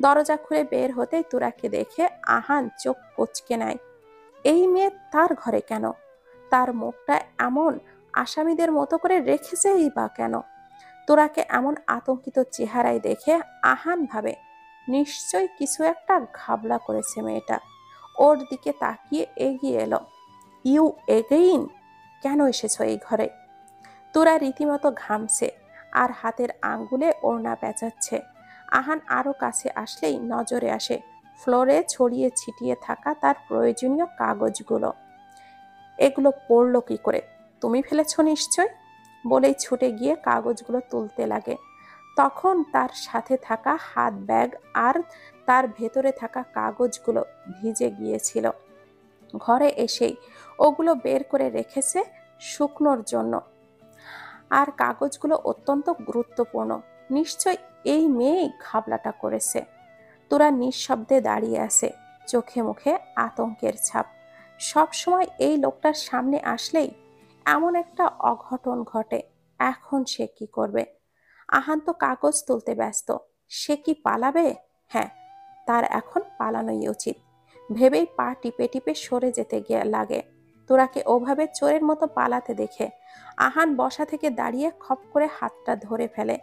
দরজা খুলে বের হতেই তুরাকে দেখে আহান চোখ কচকে নেয়। এই মেয়ে তার ঘরে কেন? তার মুখটা এমন আসামিদের মতো করে রেখেছেই বা কেন? তোরাকে এমন আতঙ্কিত চেহারায় দেখে আহান ভাবে নিশ্চয় কিছু একটা ঘাবলা করেছে মেয়েটা। ওর দিকে তাকিয়ে এগিয়ে এলো। You again? কেন এসেছো এই ঘরে? তোরা রীতিমতো ঘামছে আর হাতের আঙ্গুলে ওড়না পেঁচাচ্ছে। আহান আরো কাছে আসলেই নজরে আসে ফ্লোরে ছড়িয়ে ছিটিয়ে থাকা তার প্রয়োজনীয় কাগজগুলো। এগুলো পড়লো কি করে? তুমি ফেলেছো নিশ্চয়? বলেই ছুটে গিয়ে কাগজগুলো তুলতে লাগে। তখন তার সাথে থাকা হাত ব্যাগ আর তার ভেতরে থাকা কাগজগুলো ভিজে গিয়েছিল। ঘরে এসেই ওগুলো বের করে রেখেছে শুকনোর জন্য। আর কাগজগুলো অত্যন্ত গুরুত্বপূর্ণ। নিশ্চয় এই মেয়েই ঘাবলাটা করেছে। তোরা নিঃশব্দে দাঁড়িয়ে আছে, চোখে মুখে আতঙ্কের ছাপ। সব সময় এই লোকটার সামনে আসলেই এমন একটা অঘটন ঘটে। এখন সে কি করবে? আহান তো কাগজ তুলতে ব্যস্ত। সে কি পালাবে? হ্যাঁ, তার এখন পালানোই উচিত। ভেবেই পা টিপে টিপে সরে যেতে লাগে। তোরাকে ওভাবে চোরের মতো পালাতে দেখে আহান বসা থেকে দাঁড়িয়ে খপ করে হাতটা ধরে ফেলে।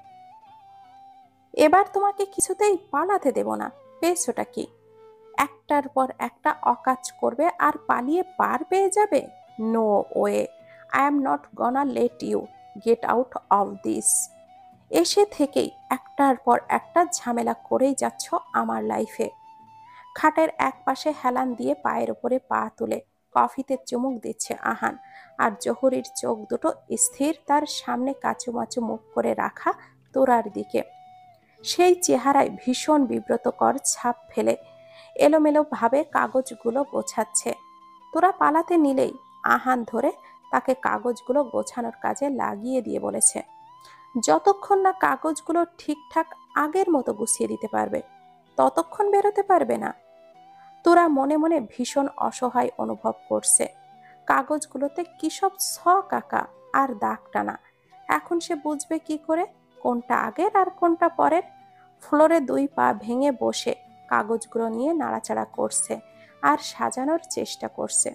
এবার তোমাকে কিছুতেই পালাতে দেব না। পেয়েছোটা কি? একটার পর একটা অকাজ করবে আর পালিয়ে পার পেয়ে যাবে? No way, I am not gonna let you get out of this. এসে থেকেই একটার পর একটা ঝামেলা করেই যাচ্ছ আমার লাইফে। খাটের এক পাশে হেলান দিয়ে পায়ের উপরে পা তুলে কফিতে চুমুক দিচ্ছে আহান, আর জহুরির চোখ দুটো স্থির তার সামনে কাচুমাচু মুখ করে রাখা তোরার দিকে। সেই চেহারায় ভীষণ বিব্রতকর ছাপ ফেলে এলোমেলো ভাবে কাগজগুলো গোছাচ্ছে। তোরা পালাতে নিলেই আহান ধরে তাকে কাগজগুলো গোছানোর কাজে লাগিয়ে দিয়ে বলেছে, যতক্ষণ না কাগজগুলো ঠিকঠাক আগের মতো গুছিয়ে দিতে পারবে ততক্ষণ বেরোতে পারবে না। তোরা মনে মনে ভীষণ অসহায় অনুভব করছে। কাগজগুলোতে কি সব কাকা আর দাগ টানা। এখন সে বুঝবে কি করে কোনটা আগের আর কোনটা পরের? ফ্লোরে দুই পা ভেঙে বসে কাগজগুলো নিয়ে নাড়াচাড়া করছে আর সাজানোর চেষ্টা করছে।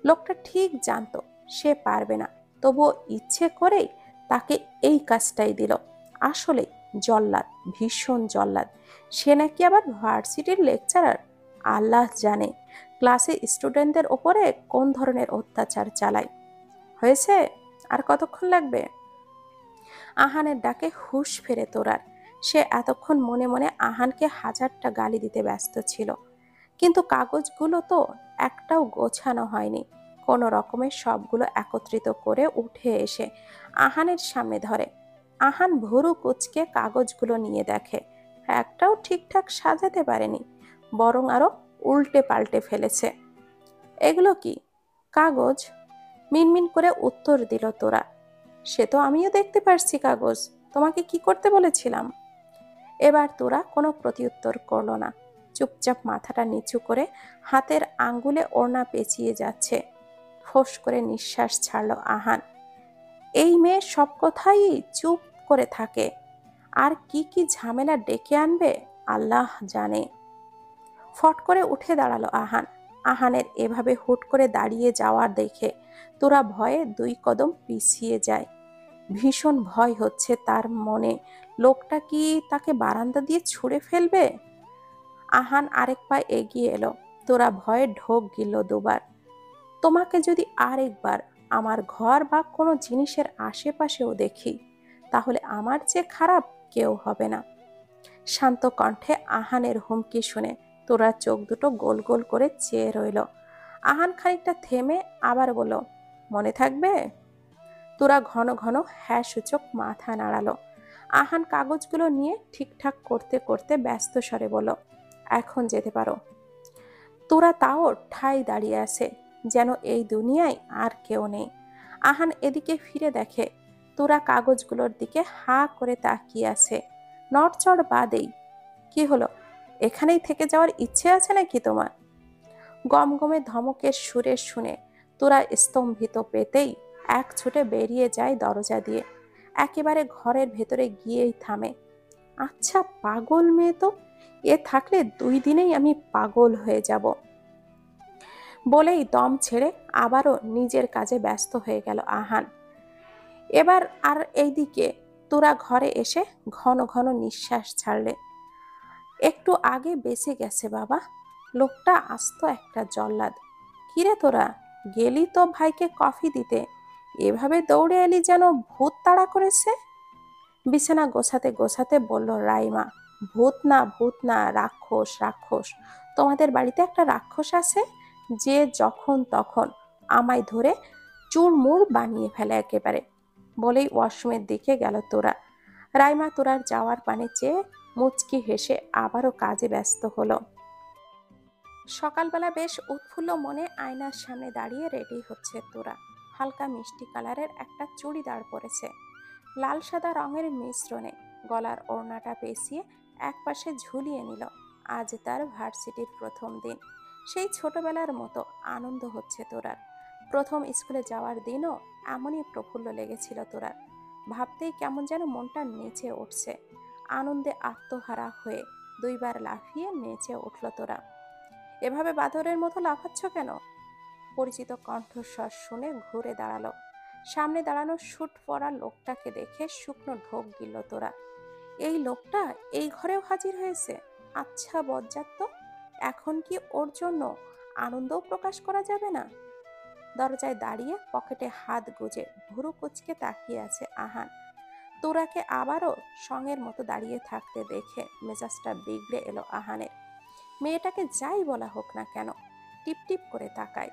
লোকটা ঠিক জানতো সে পারবে না, তবুও ইচ্ছে করেই তাকে এই কাজটাই দিল। আসলে জল্লাদ, ভীষণ জল্লাদ। সে নাকি আবার ভার্সিটির লেকচারার। আল্লাহ জানে ক্লাসে স্টুডেন্টদের ওপরে কোন ধরনের অত্যাচার চালায়। হয়েছে? আর কতক্ষণ লাগবে? আহানের ডাকে হুঁশ ফেরে তোরার। সে এতক্ষণ মনে মনে আহানকে হাজারটা গালি দিতে ব্যস্ত ছিল, কিন্তু কাগজগুলো তো একটাও গোছানো হয়নি। কোনো রকমে সবগুলো একত্রিত করে উঠে এসে আহানের সামনে ধরে। আহান ভুরু কুচকে কাগজগুলো নিয়ে দেখে একটাও ঠিকঠাক সাজাতে পারেনি, বরং আরো উল্টে পাল্টে ফেলেছে। এগুলো কি? কাগজ? মিনমিন করে উত্তর দিল তোরা। সে তো আমিও দেখতে পারছি কাগজ। তোমাকে কি করতে বলেছিলাম? এবার তোরা কোনো প্রত্যুত্তর করলো না। চুপচাপ মাথাটা নিচু করে হাতের আঙ্গুলে ওড়না পেঁচিয়ে যাচ্ছে। ফোঁস করে নিঃশ্বাস ছাড়লো আহান। এই মেয়ে সব কথাই চুপ করে থাকে, আর কি কি ঝামেলা ডেকে আনবে আল্লাহ জানে। ফট করে উঠে দাঁড়ালো আহান। আহানের এভাবে হুট করে দাঁড়িয়ে যাওয়ার দেখে তোরা ভয়ে দুই কদম পিছিয়ে যায়। ভীষণ ভয় হচ্ছে তার মনে। লোকটা কি তাকে বারান্দা দিয়ে ছুঁড়ে ফেলবে? আহান আরেক পা এগিয়ে এলো। তোরা ভয়ে ঢোক গিলল দুবার। তোমাকে যদি আরেকবার আমার ঘর বা কোনো জিনিসের আশেপাশেও দেখি, তাহলে আমার চেয়ে খারাপ কেউ হবে না। শান্ত কণ্ঠে আহানের হুমকি শুনে তোরা চোখ দুটো গোল গোল করে চেয়ে রইল। আহান খানিকটা থেমে আবার বলল, মনে থাকবে? তোরা ঘন ঘন হ্যাঁ সূচক মাথা নাড়ালো। আহান কাগজগুলো নিয়ে ঠিকঠাক করতে করতে ব্যস্ত স্বরে বলল, এখন যেতে পারো। তোরা তাও ঠাই দাঁড়িয়ে আছে, যেন এই দুনিয়ায় আর কেউ নেই। আহান এদিকে ফিরে দেখে তোরা কাগজগুলোর দিকে হা করে তাকিয়ে আছে, নড়চড় বাদেই। কি হলো, এখানেই থেকে যাওয়ার ইচ্ছে আছে নাকি তোমার? গমগমে ধমকের সুরে শুনে তোরা স্তম্ভিত পেতেই এক ছুটে বেরিয়ে যায় দরজা দিয়ে, একেবারে ঘরের ভেতরে গিয়েই থামে। আচ্ছা পাগল মেয়ে তো, এ থাকলে 2 দিনেই আমি পাগল হয়ে যাব বলেই দম ছেড়ে আবারও নিজের কাজে ব্যস্ত হয়ে গেল আহান। এবার আর এইদিকে তোরা ঘরে এসে ঘন ঘন নিঃশ্বাস ছাড়লে। একটু আগে বেঁচে গেছে বাবা, লোকটা আস্ত একটা জল্লাদ। কিরে তোরা, গেলি তো ভাইকে কফি দিতে, এভাবে দৌড়ে এলি যেন ভূত তাড়া করেছে। বিছানা গোছাতে গোছাতে বলল রাইমা, ভূত না ভূত না, রাক্ষস রাক্ষস। তোমাদের বাড়িতে একটা রাক্ষস আছে, যে যখন তখন আমায় ধরে চুরমুর বানিয়ে ফেলে একেবারে। বলেই ওয়াশরুমের দিকে গেল তোরা। রাইমা তোরার যাওয়ার পানে চেয়ে মুচকি হেসে আবারও কাজে ব্যস্ত হলো। সকালবেলা বেশ উৎফুল্ল মনে আয়নার সামনে দাঁড়িয়ে রেডি হচ্ছে তোরা। হালকা মিষ্টি কালারের একটা চুড়িদার পরেছে, লাল সাদা রঙের মিশ্রণে গলার ওড়নাটা পেঁচিয়ে একপাশে ঝুলিয়ে নিল। আজ তার ভার্সিটির প্রথম দিন। সেই ছোটবেলার মতো আনন্দ হচ্ছে তোরার। প্রথম স্কুলে যাওয়ার দিনও এমনই প্রফুল্ল লেগেছিল তোরার। ভাবতেই কেমন যেন মনটা নেচে উঠছে। আনন্দে আত্মহারা হয়ে 2বার লাফিয়ে নেচে উঠল তোরা। এভাবে বাদরের মতো লাফাচ্ছ কেন? পরিচিত কণ্ঠস্বর শুনে ঘুরে দাঁড়ালো। সামনে দাঁড়ানো শুট পরা লোকটাকে দেখে শুকনো ঢোক গিলল তোরা। এই লোকটা এই ঘরেও হাজির হয়েছে? আচ্ছা বজ্জাত তো, এখন কি ওর জন্য আনন্দও প্রকাশ করা যাবে না? দরজায় দাঁড়িয়ে পকেটে হাত গুজে ভুরু কুচকে তাকিয়ে আছে আহান। তোরাকে আবারও সঙ্গের মতো দাঁড়িয়ে থাকতে দেখে মেজাজটা বিগড়ে এলো আহানের। মেয়েটাকে যাই বলা হোক না কেন টিপ টিপ করে তাকায়।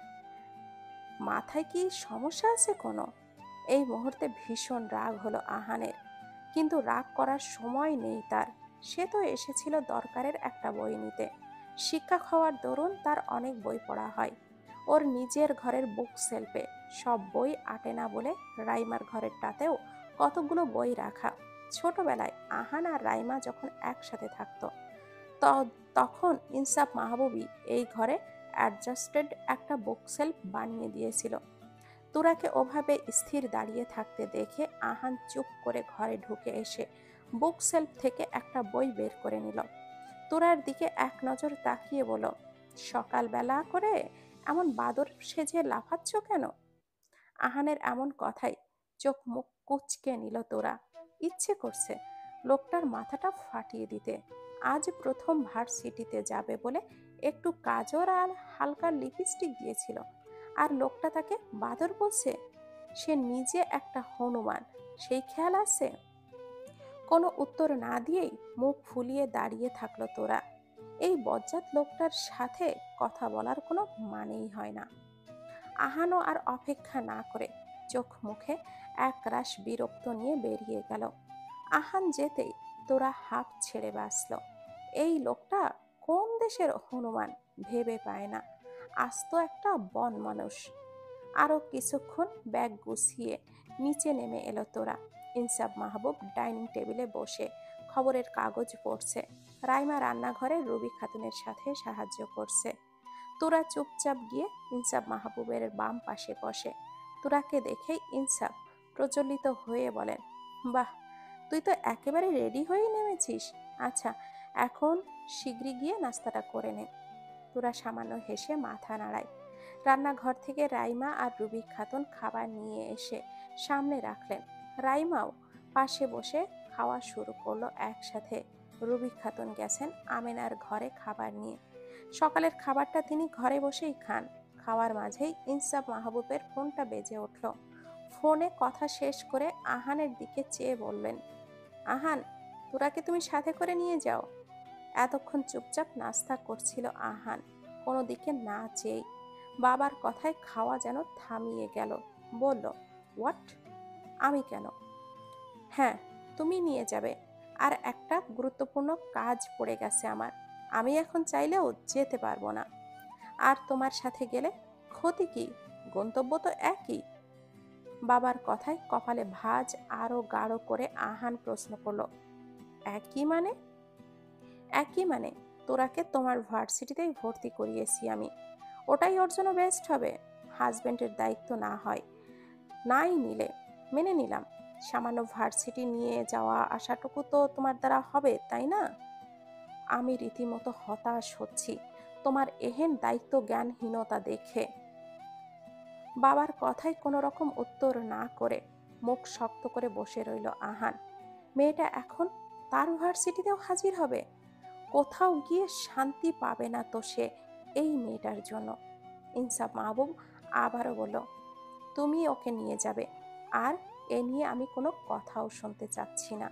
মাথায় কি সমস্যা আছে কোনো? এই মুহূর্তে ভীষণ রাগ হলো আহানের, কিন্তু রাগ করার সময় নেই তার। সে তো এসেছিল দরকারের একটা বই নিতে। শিক্ষা হওয়ার দরুন তার অনেক বই পড়া হয়। ওর নিজের ঘরের বুক সেলফে সব বই আটে না বলে রাইমার ঘরেরটাতেও কতগুলো বই রাখা। ছোটবেলায় আহান আর রাইমা যখন একসাথে থাকতো তখন ইনসাফ মাহবুবই এই ঘরে অ্যাডজাস্টেড একটা বুক সেলফ বানিয়ে দিয়েছিল। তোরাকে ওভাবে স্থির দাঁড়িয়ে থাকতে দেখে আহান চুপ করে ঘরে ঢুকে এসে বুক সেলফ থেকে একটা বই বের করে নিল। তোরার দিকে এক নজর তাকিয়ে বলল, সকালবেলা করে এমন বাদর সেজে লাফাচ্ছ কেন? আহানের এমন কথাই চোখ মুখ কুঁচকে নিল তোরা। ইচ্ছে করছে লোকটার মাথাটা ফাটিয়ে দিতে। আজ প্রথম ভার্সিটিতে যাবে বলে একটু কাজল আর হালকা লিপস্টিক দিয়েছিল, আর লোকটা তাকে বাদর বলছে। সে নিজে একটা হনুমান, সেই খেয়াল আছে? কোনো উত্তর না দিয়েই মুখ ফুলিয়ে দাঁড়িয়ে থাকলো তোরা। এই বজ্জাত লোকটার সাথে কথা বলার কোনো মানেই হয় না। আহানও আর অপেক্ষা না করে চোখ মুখে একরাশ বিরক্ত নিয়ে বেরিয়ে গেল। আহান যেতেই তোরা হাঁপ ছেড়ে বাঁচল। এই লোকটা কোন দেশের হনুমান ভেবে পায় না, আস্ত একটা বন মানুষ। আরো কিছুক্ষণ ব্যাগ গুছিয়ে নিচে নেমে এলো তোরা। ইনসাফ মাহবুব ডাইনিং টেবিলে বসে খবরের কাগজ পড়ছে। রাইমা রান্নাঘরে রুবি খাতুনের সাথে সাহায্য করছে। তোরা চুপচাপ গিয়ে ইনসাফ মাহবুবের বাম পাশে বসে। তোরাকে দেখে ইনসাফ প্রজ্বলিত হয়ে বলেন, বাহ, তুই তো একেবারে রেডি হয়ে নেমেছিস। আচ্ছা, এখন শীঘ্রই গিয়ে নাস্তাটা করে নে। তোরা সামান্য হেসে মাথা নাড়ায়। রান্নাঘর থেকে রাইমা আর রুবি খাতুন খাবার নিয়ে এসে সামনে রাখলেন। রাইমাও পাশে বসে খাওয়া শুরু করলো একসাথে। রুবি খাতুন গেছেন আমেনার ঘরে খাবার নিয়ে। সকালের খাবারটা তিনি ঘরে বসেই খান। খাওয়ার মাঝেই ইনসাফ মাহবুবের ফোনটা বেজে উঠল। ফোনে কথা শেষ করে আহানের দিকে চেয়ে বললেন, আহান, তোরাকে তুমি সাথে করে নিয়ে যাও। এতক্ষণ চুপচাপ নাস্তা করছিল আহান, কোনো দিকে না চেয়ে। বাবার কথায় খাওয়া যেন থামিয়ে গেল। বলল, হোয়াট? আমি কেন? হ্যাঁ, তুমি নিয়ে যাবে। আর একটা গুরুত্বপূর্ণ কাজ পড়ে গেছে আমার, আমি এখন চাইলেও যেতে পারবো না। আর তোমার সাথে গেলে ক্ষতি কি? গন্তব্য তো একই। বাবার কথায় কপালে ভাঁজ আরো গাঢ় করে আহান প্রশ্ন করলো, একই মানে? একই মানে তোরাকে তোমার ভার্সিটিতেই ভর্তি করিয়েছি আমি, ওটাই ওর জন্য বেস্ট হবে। হাজবেন্ডের দায়িত্ব না হয় নাই নিলে মেনে নিলাম, সামান্য ভার্সিটি নিয়ে যাওয়া আসাটুকু তো তোমার দ্বারা হবে, তাই না? আমি রীতিমতো হতাশ হচ্ছি তোমার এহেন দায়িত্ব জ্ঞানহীনতা দেখে। বাবার কথায় কোনো রকম উত্তর না করে মুখ শক্ত করে বসে রইল আহান। মেয়েটা এখন তার ভার্সিটিতেও হাজির হবে? কোথাও গিয়ে শান্তি পাবে না তো সে এই মেয়েটার জন্য। ইনসাফ মাহবুব আবারও বলল, তুমি ওকে নিয়ে যাবে, আর এ নিয়ে আমি কোনো কথাও শুনতে চাচ্ছি না।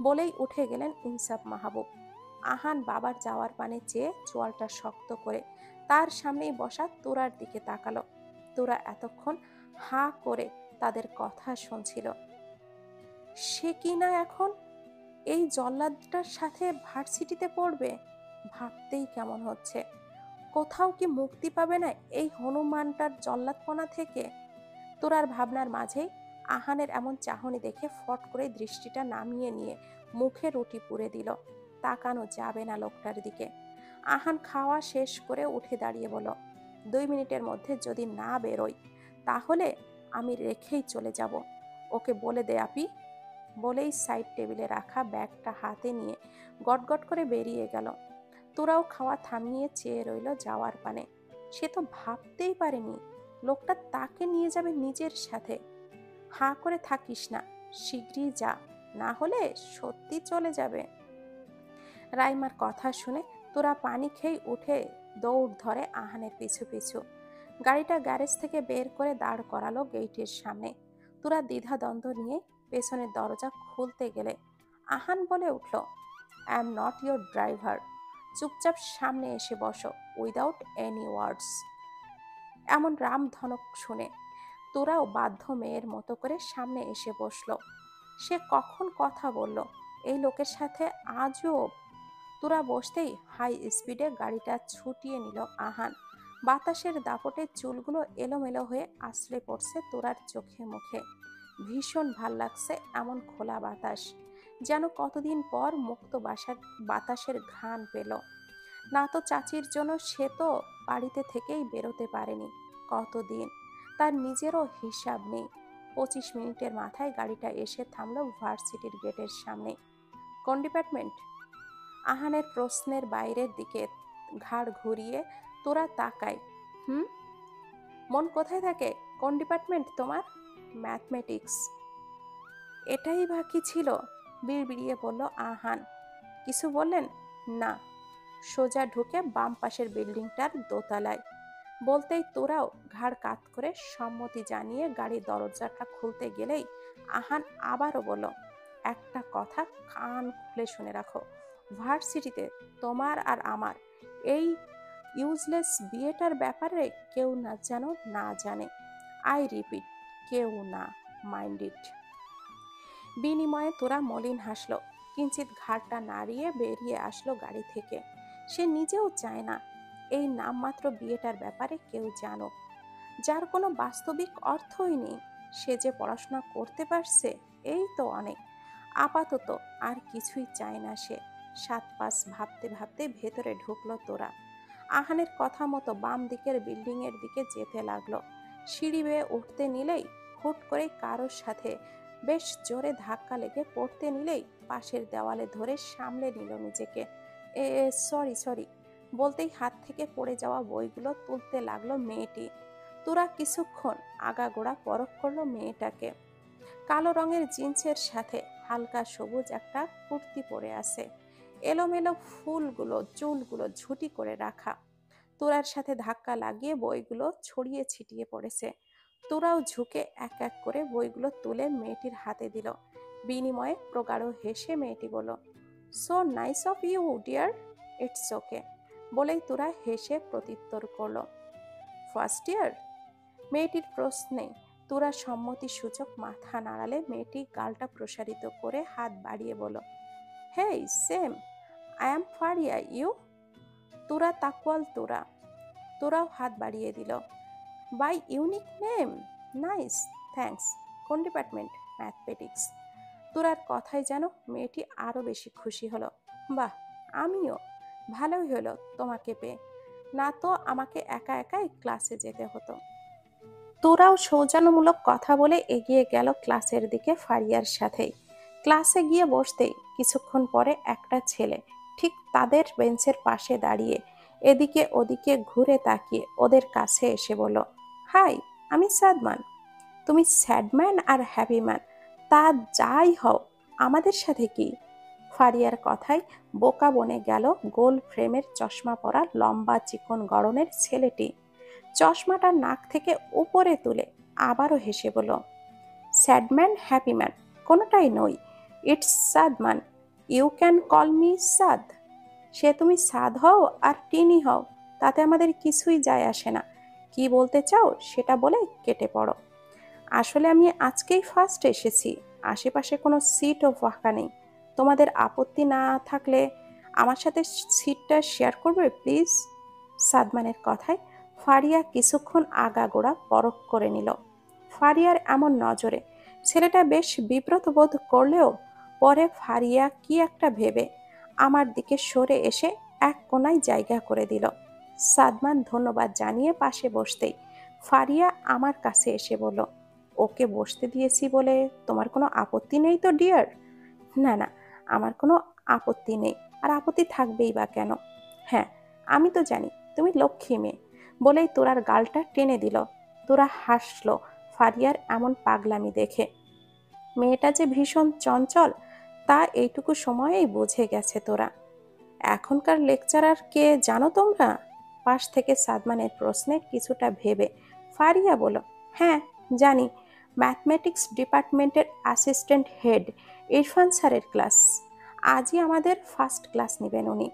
বলেই উঠে গেলেন ইনসাফ মাহবুব। আহান বাবার যাওয়ার পানে চেয়ে চোয়ালটা শক্ত করে তার সামনেই বসা তোরার দিকে তাকালো। তোরা এতক্ষণ হা করে তাদের কথা শুনছিল। সে কি না এখন এই জল্লাদটার সাথে ভার্সিটিতে পড়বে? ভাবতেই কেমন হচ্ছে। কোথাও কি মুক্তি পাবে না এই হনুমানটার জল্লাদপনা থেকে? তোরার ভাবনার মাঝেই আহানের এমন চাহনি দেখে ফট করে দৃষ্টিটা নামিয়ে নিয়ে মুখে রুটি পুরে দিল। তাকানো যাবে না লোকটার দিকে। আহান খাওয়া শেষ করে উঠে দাঁড়িয়ে বলল, 2 মিনিটের মধ্যে যদি না বেরোই তাহলে আমি রেখেই চলে যাব। ওকে বলে দে আপি। বলেই সাইড টেবিলে রাখা ব্যাগটা হাতে নিয়ে গটগট করে বেরিয়ে গেল। তোরাও খাওয়া থামিয়ে চেয়ে রইল যাওয়ার পানে। সে তো ভাবতেই পারেনি লোকটা তাকে নিয়ে যাবে নিজের সাথে। হা করে থাকিস না, শীঘ্রই যা, না হলে সত্যি চলে যাবে। রাইমার কথা শুনে তোরা পানি খেয়ে উঠে দৌড় ধরে আহানের পিছু পিছু। গাড়িটা গ্যারেজ থেকে বের করে দাঁড় করালো গেটের সামনে। তোরা দ্বিধাদ্বন্দ্ব নিয়ে পেছনের দরজা খুলতে গেলে আহান বলে উঠল, I am not your driver, চুপচাপ সামনে এসে বসো উইদাউট এনি ওয়ার্ডস। এমন রামধনক শুনে তোরাও বাধ্য মেয়ের মতো করে সামনে এসে বসলো। সে কখন কথা বলল এই লোকের সাথে আজব। তোরা বসতেই হাই স্পিডে গাড়িটা ছুটিয়ে নিল আহান। বাতাসের দাপটে চুলগুলো এলোমেলো হয়ে আছড়ে পড়ছে তোরার চোখে মুখে। ভীষণ ভাল লাগছে এমন খোলা বাতাস, যেন কতদিন পর মুক্ত বাতাসের ঘ্রাণ পেল। না তো চাচির জন্য সে তো বাড়িতে থেকেই বেরোতে পারেনি কতদিন, তার নিজেরও হিসাব নেই। 25 মিনিটের মাথায় গাড়িটা এসে থামলো ভার্সিটির গেটের সামনে। কোন ডিপার্টমেন্ট? আহানের প্রশ্নের বাইরের দিকে ঘাড় ঘুরিয়ে তোরা তাকায়। হুম, মন কোথায় থাকে? কোন ডিপার্টমেন্ট তোমার? ম্যাথমেটিক্স। এটাই বাকি ছিল? বিড়বিড়িয়ে বলল আহান। কিছু বললেন না? সোজা ঢুকে বাম পাশের বিল্ডিংটার দোতলায়। বলতেই তোরাও ঘাড় কাত করে সম্মতি জানিয়ে গাড়ির দরজাটা খুলতে গেলেই আহান আবারও বলল, একটা কথা কান খুলে শুনে রাখো, ভার্সিটিতে তোমার আর আমার এই ইউজলেস বিয়েটার ব্যাপারে কেউ না যেন না জানে। আই রিপিট, কেউ না। Mind it. বিনিময়ে তোরা মলিন হাসলো, কিঞ্চিত ঘাড়টা নাড়িয়ে বেরিয়ে আসলো গাড়ি থেকে। সে নিজেও চায় না এই নামমাত্র বিয়েটার ব্যাপারে কেউ জানুক, যার কোনো বাস্তবিক অর্থই নেই। সে যে পড়াশোনা করতে পারছে এই তো অনেক। আপাতত আর কিছুই চায় না সে। 7 পাঁচ ভাবতে ভাবতে ভেতরে ঢুকলো তোরা। আহানের কথা মতো বাম দিকের বিল্ডিং এর দিকে যেতে লাগলো। সিঁড়ি বেয়ে উঠতে নিলেই হুট করে কারোর সাথে বেশ জোরে ধাক্কা লেগে পড়তে নিলেই পাশের দেওয়ালে ধরে সামলে নিল নিজেকে। সরি সরি বলতেই হাত থেকে পড়ে যাওয়া বইগুলো তুলতে লাগলো মেয়েটি। তোরা কিছুক্ষণ আগাগোড়া পরখ করলো মেয়েটাকে। কালো রঙের জিন্সের সাথে হালকা সবুজ একটা কুর্তি পরে আছে। এলোমেলো চুলগুলো ঝুটি করে রাখা। তোরার সাথে ধাক্কা লাগিয়ে বইগুলো ছড়িয়ে ছিটিয়ে পড়েছে। তোরাও ঝুঁকে এক এক করে বইগুলো তুলে মেয়েটির হাতে দিল। বিনিময়ে প্রগাঢ় হেসে মেয়েটি বলল, so nice of you dear, it's okay. বলেই তোরা হেসে প্রত্যুত্তর করল, ফার্স্ট ইয়ার? মেয়েটির প্রশ্নে তোরা সম্মতি সূচক মাথা নাড়ালে মেয়েটি গালটা প্রসারিত করে হাত বাড়িয়ে বলল, hey Sam, I am Faria, you? Tora তাকওয়াল তোরা। তোরাও হাত বাড়িয়ে দিল। By unique name, nice, thanks. কোন ডিপার্টমেন্ট? ম্যাথমেটিক্স। তোরার কথায় যেন মেয়েটি আরো বেশি খুশি হলো। বাহ, আমিও। ভালোই হলো তোমাকে পেয়ে, না তো আমাকে একা একাই ক্লাসে যেতে হতো। তোরাও সৌজন্যমূলক কথা বলে এগিয়ে গেল ক্লাসের দিকে ফারিয়ার সাথেই। ক্লাসে গিয়ে বসতেই কিছুক্ষণ পরে একটা ছেলে ঠিক তাদের বেঞ্চের পাশে দাঁড়িয়ে এদিকে ওদিকে ঘুরে তাকিয়ে ওদের কাছে এসে বলল, হাই, আমি সাদমান। তুমি স্যাডম্যান আর হ্যাপিম্যান তা যাই হও, আমাদের সাথে কি? ফারিয়ার কথায় বোকা বনে গেল গোল ফ্রেমের চশমা পরা লম্বা চিকন গড়নের ছেলেটি। চশমাটা নাক থেকে উপরে তুলে আবারও হেসে বলল, স্যাডম্যান হ্যাপিম্যান কোনোটাই নই, it's Sadman. You can call me Saad. সে তুমি সাদ হও আর টিনি হও, তাতে আমাদের কিছুই যায় আসে না। কি বলতে চাও সেটা বলে কেটে পড়ো। আসলে আমি আজকেই ফার্স্ট এসেছি, আশেপাশে কোনো সিটও ফাঁকা নেই। তোমাদের আপত্তি না থাকলে আমার সাথে সিটটা শেয়ার করবে প্লিজ? সাদমানের কথায় ফারিয়া কিছুক্ষণ আগাগোড়া পরখ করে নিল। ফারিয়ার এমন নজরে ছেলেটা বেশ বিব্রত বোধ করলেও পরে ফারিয়া কি একটা ভেবে আমার দিকে সরে এসে এক কোণায় জায়গা করে দিল। সাদমান ধন্যবাদ জানিয়ে পাশে বসতেই ফারিয়া আমার কাছে এসে বলল, ওকে বসতে দিয়েছি বলে তোমার কোনো আপত্তি নেই তো ডিয়ার? না না, আমার কোনো আপত্তি নেই, আর আপত্তি থাকবেই বা কেন? হ্যাঁ, আমি তো জানি তুমি লক্ষ্মী মেয়ে, বলেই তোরার গালটা টেনে দিল। তোরা হাসলো ফারিয়ার এমন পাগলামি দেখে। মেয়েটা যে ভীষণ চঞ্চল তা এইটুকু সময়েই বুঝে গেছে তোরা। এখনকার লেকচারার কে জানো তোমরা? পাশ থেকে সাদমানের প্রশ্নে কিছুটা ভেবে ফারিয়া বলল, হ্যাঁ জানি, ম্যাথমেটিক্স ডিপার্টমেন্টের অ্যাসিস্ট্যান্ট হেড ইরফান স্যারের ক্লাস। আজই আমাদের ফার্স্ট ক্লাস নেবেন উনি।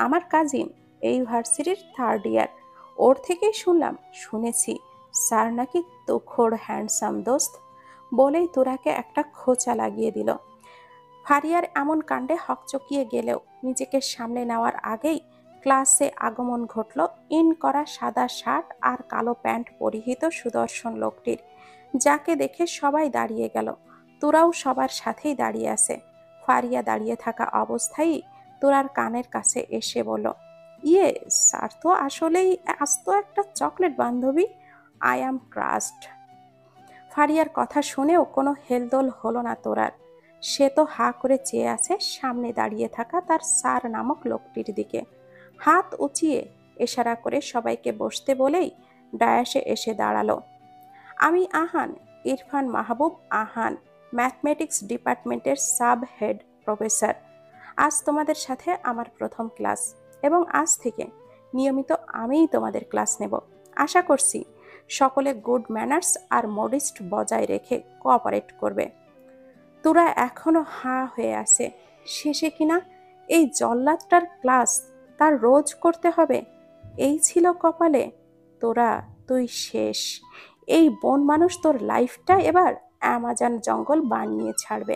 আমার কাজিন, এই ভার্সিটির থার্ড ইয়ার। ওর থেকেই শুনেছি স্যার নাকি তুখোড় হ্যান্ডসাম দোস্ত। বলেই তোরাকে একটা খোঁচা লাগিয়ে দিল। ফারিয়ার এমন কাণ্ডে হকচকিয়ে গেলেও নিজেকে সামলে নেওয়ার আগেই ক্লাসে আগমন ঘটল ইন করা সাদা শার্ট আর কালো প্যান্ট পরিহিত সুদর্শন লোকটির, যাকে দেখে সবাই দাঁড়িয়ে গেল। তোরাও সবার সাথেই দাঁড়িয়ে আছে। ফারিয়া দাঁড়িয়ে থাকা অবস্থায় তোরার কানের কাছে এসে বলল, ইয়ে স্যার তো আসলেই আস্ত একটা চকলেট বান্ধবী। I am crust. ফারিয়ার কথা শুনেও কোনো হেলদোল হলো না তোরার। সে তো হা করে চেয়ে আছে সামনে দাঁড়িয়ে থাকা তার স্যার নামক লোকটির দিকে। হাত উঁচিয়ে ইশারা করে সবাইকে বসতে বলেই ডায়াসে এসে দাঁড়ালো। আমি আহান, ইরফান মাহবুব আহান, ম্যাথমেটিক্স ডিপার্টমেন্টের সাব হেড প্রফেসর। আজ তোমাদের সাথে আমার প্রথম ক্লাস, এবং আজ থেকে নিয়মিত আমিই তোমাদের ক্লাস নেব। আশা করছি সকলে গুড ম্যানার্স আর মডিস্ট বজায় রেখে কোঅপারেট করবে। তোরা এখনো হাঁ হয়ে আছে, শেষে কিনা এই জল্লাদটার ক্লাস তার রোজ করতে হবে, এই ছিল কপালে। তোরা, তুই শেষ। এই বন মানুষ তোর লাইফটা এবার অ্যামাজন জঙ্গল বানিয়ে ছাড়বে।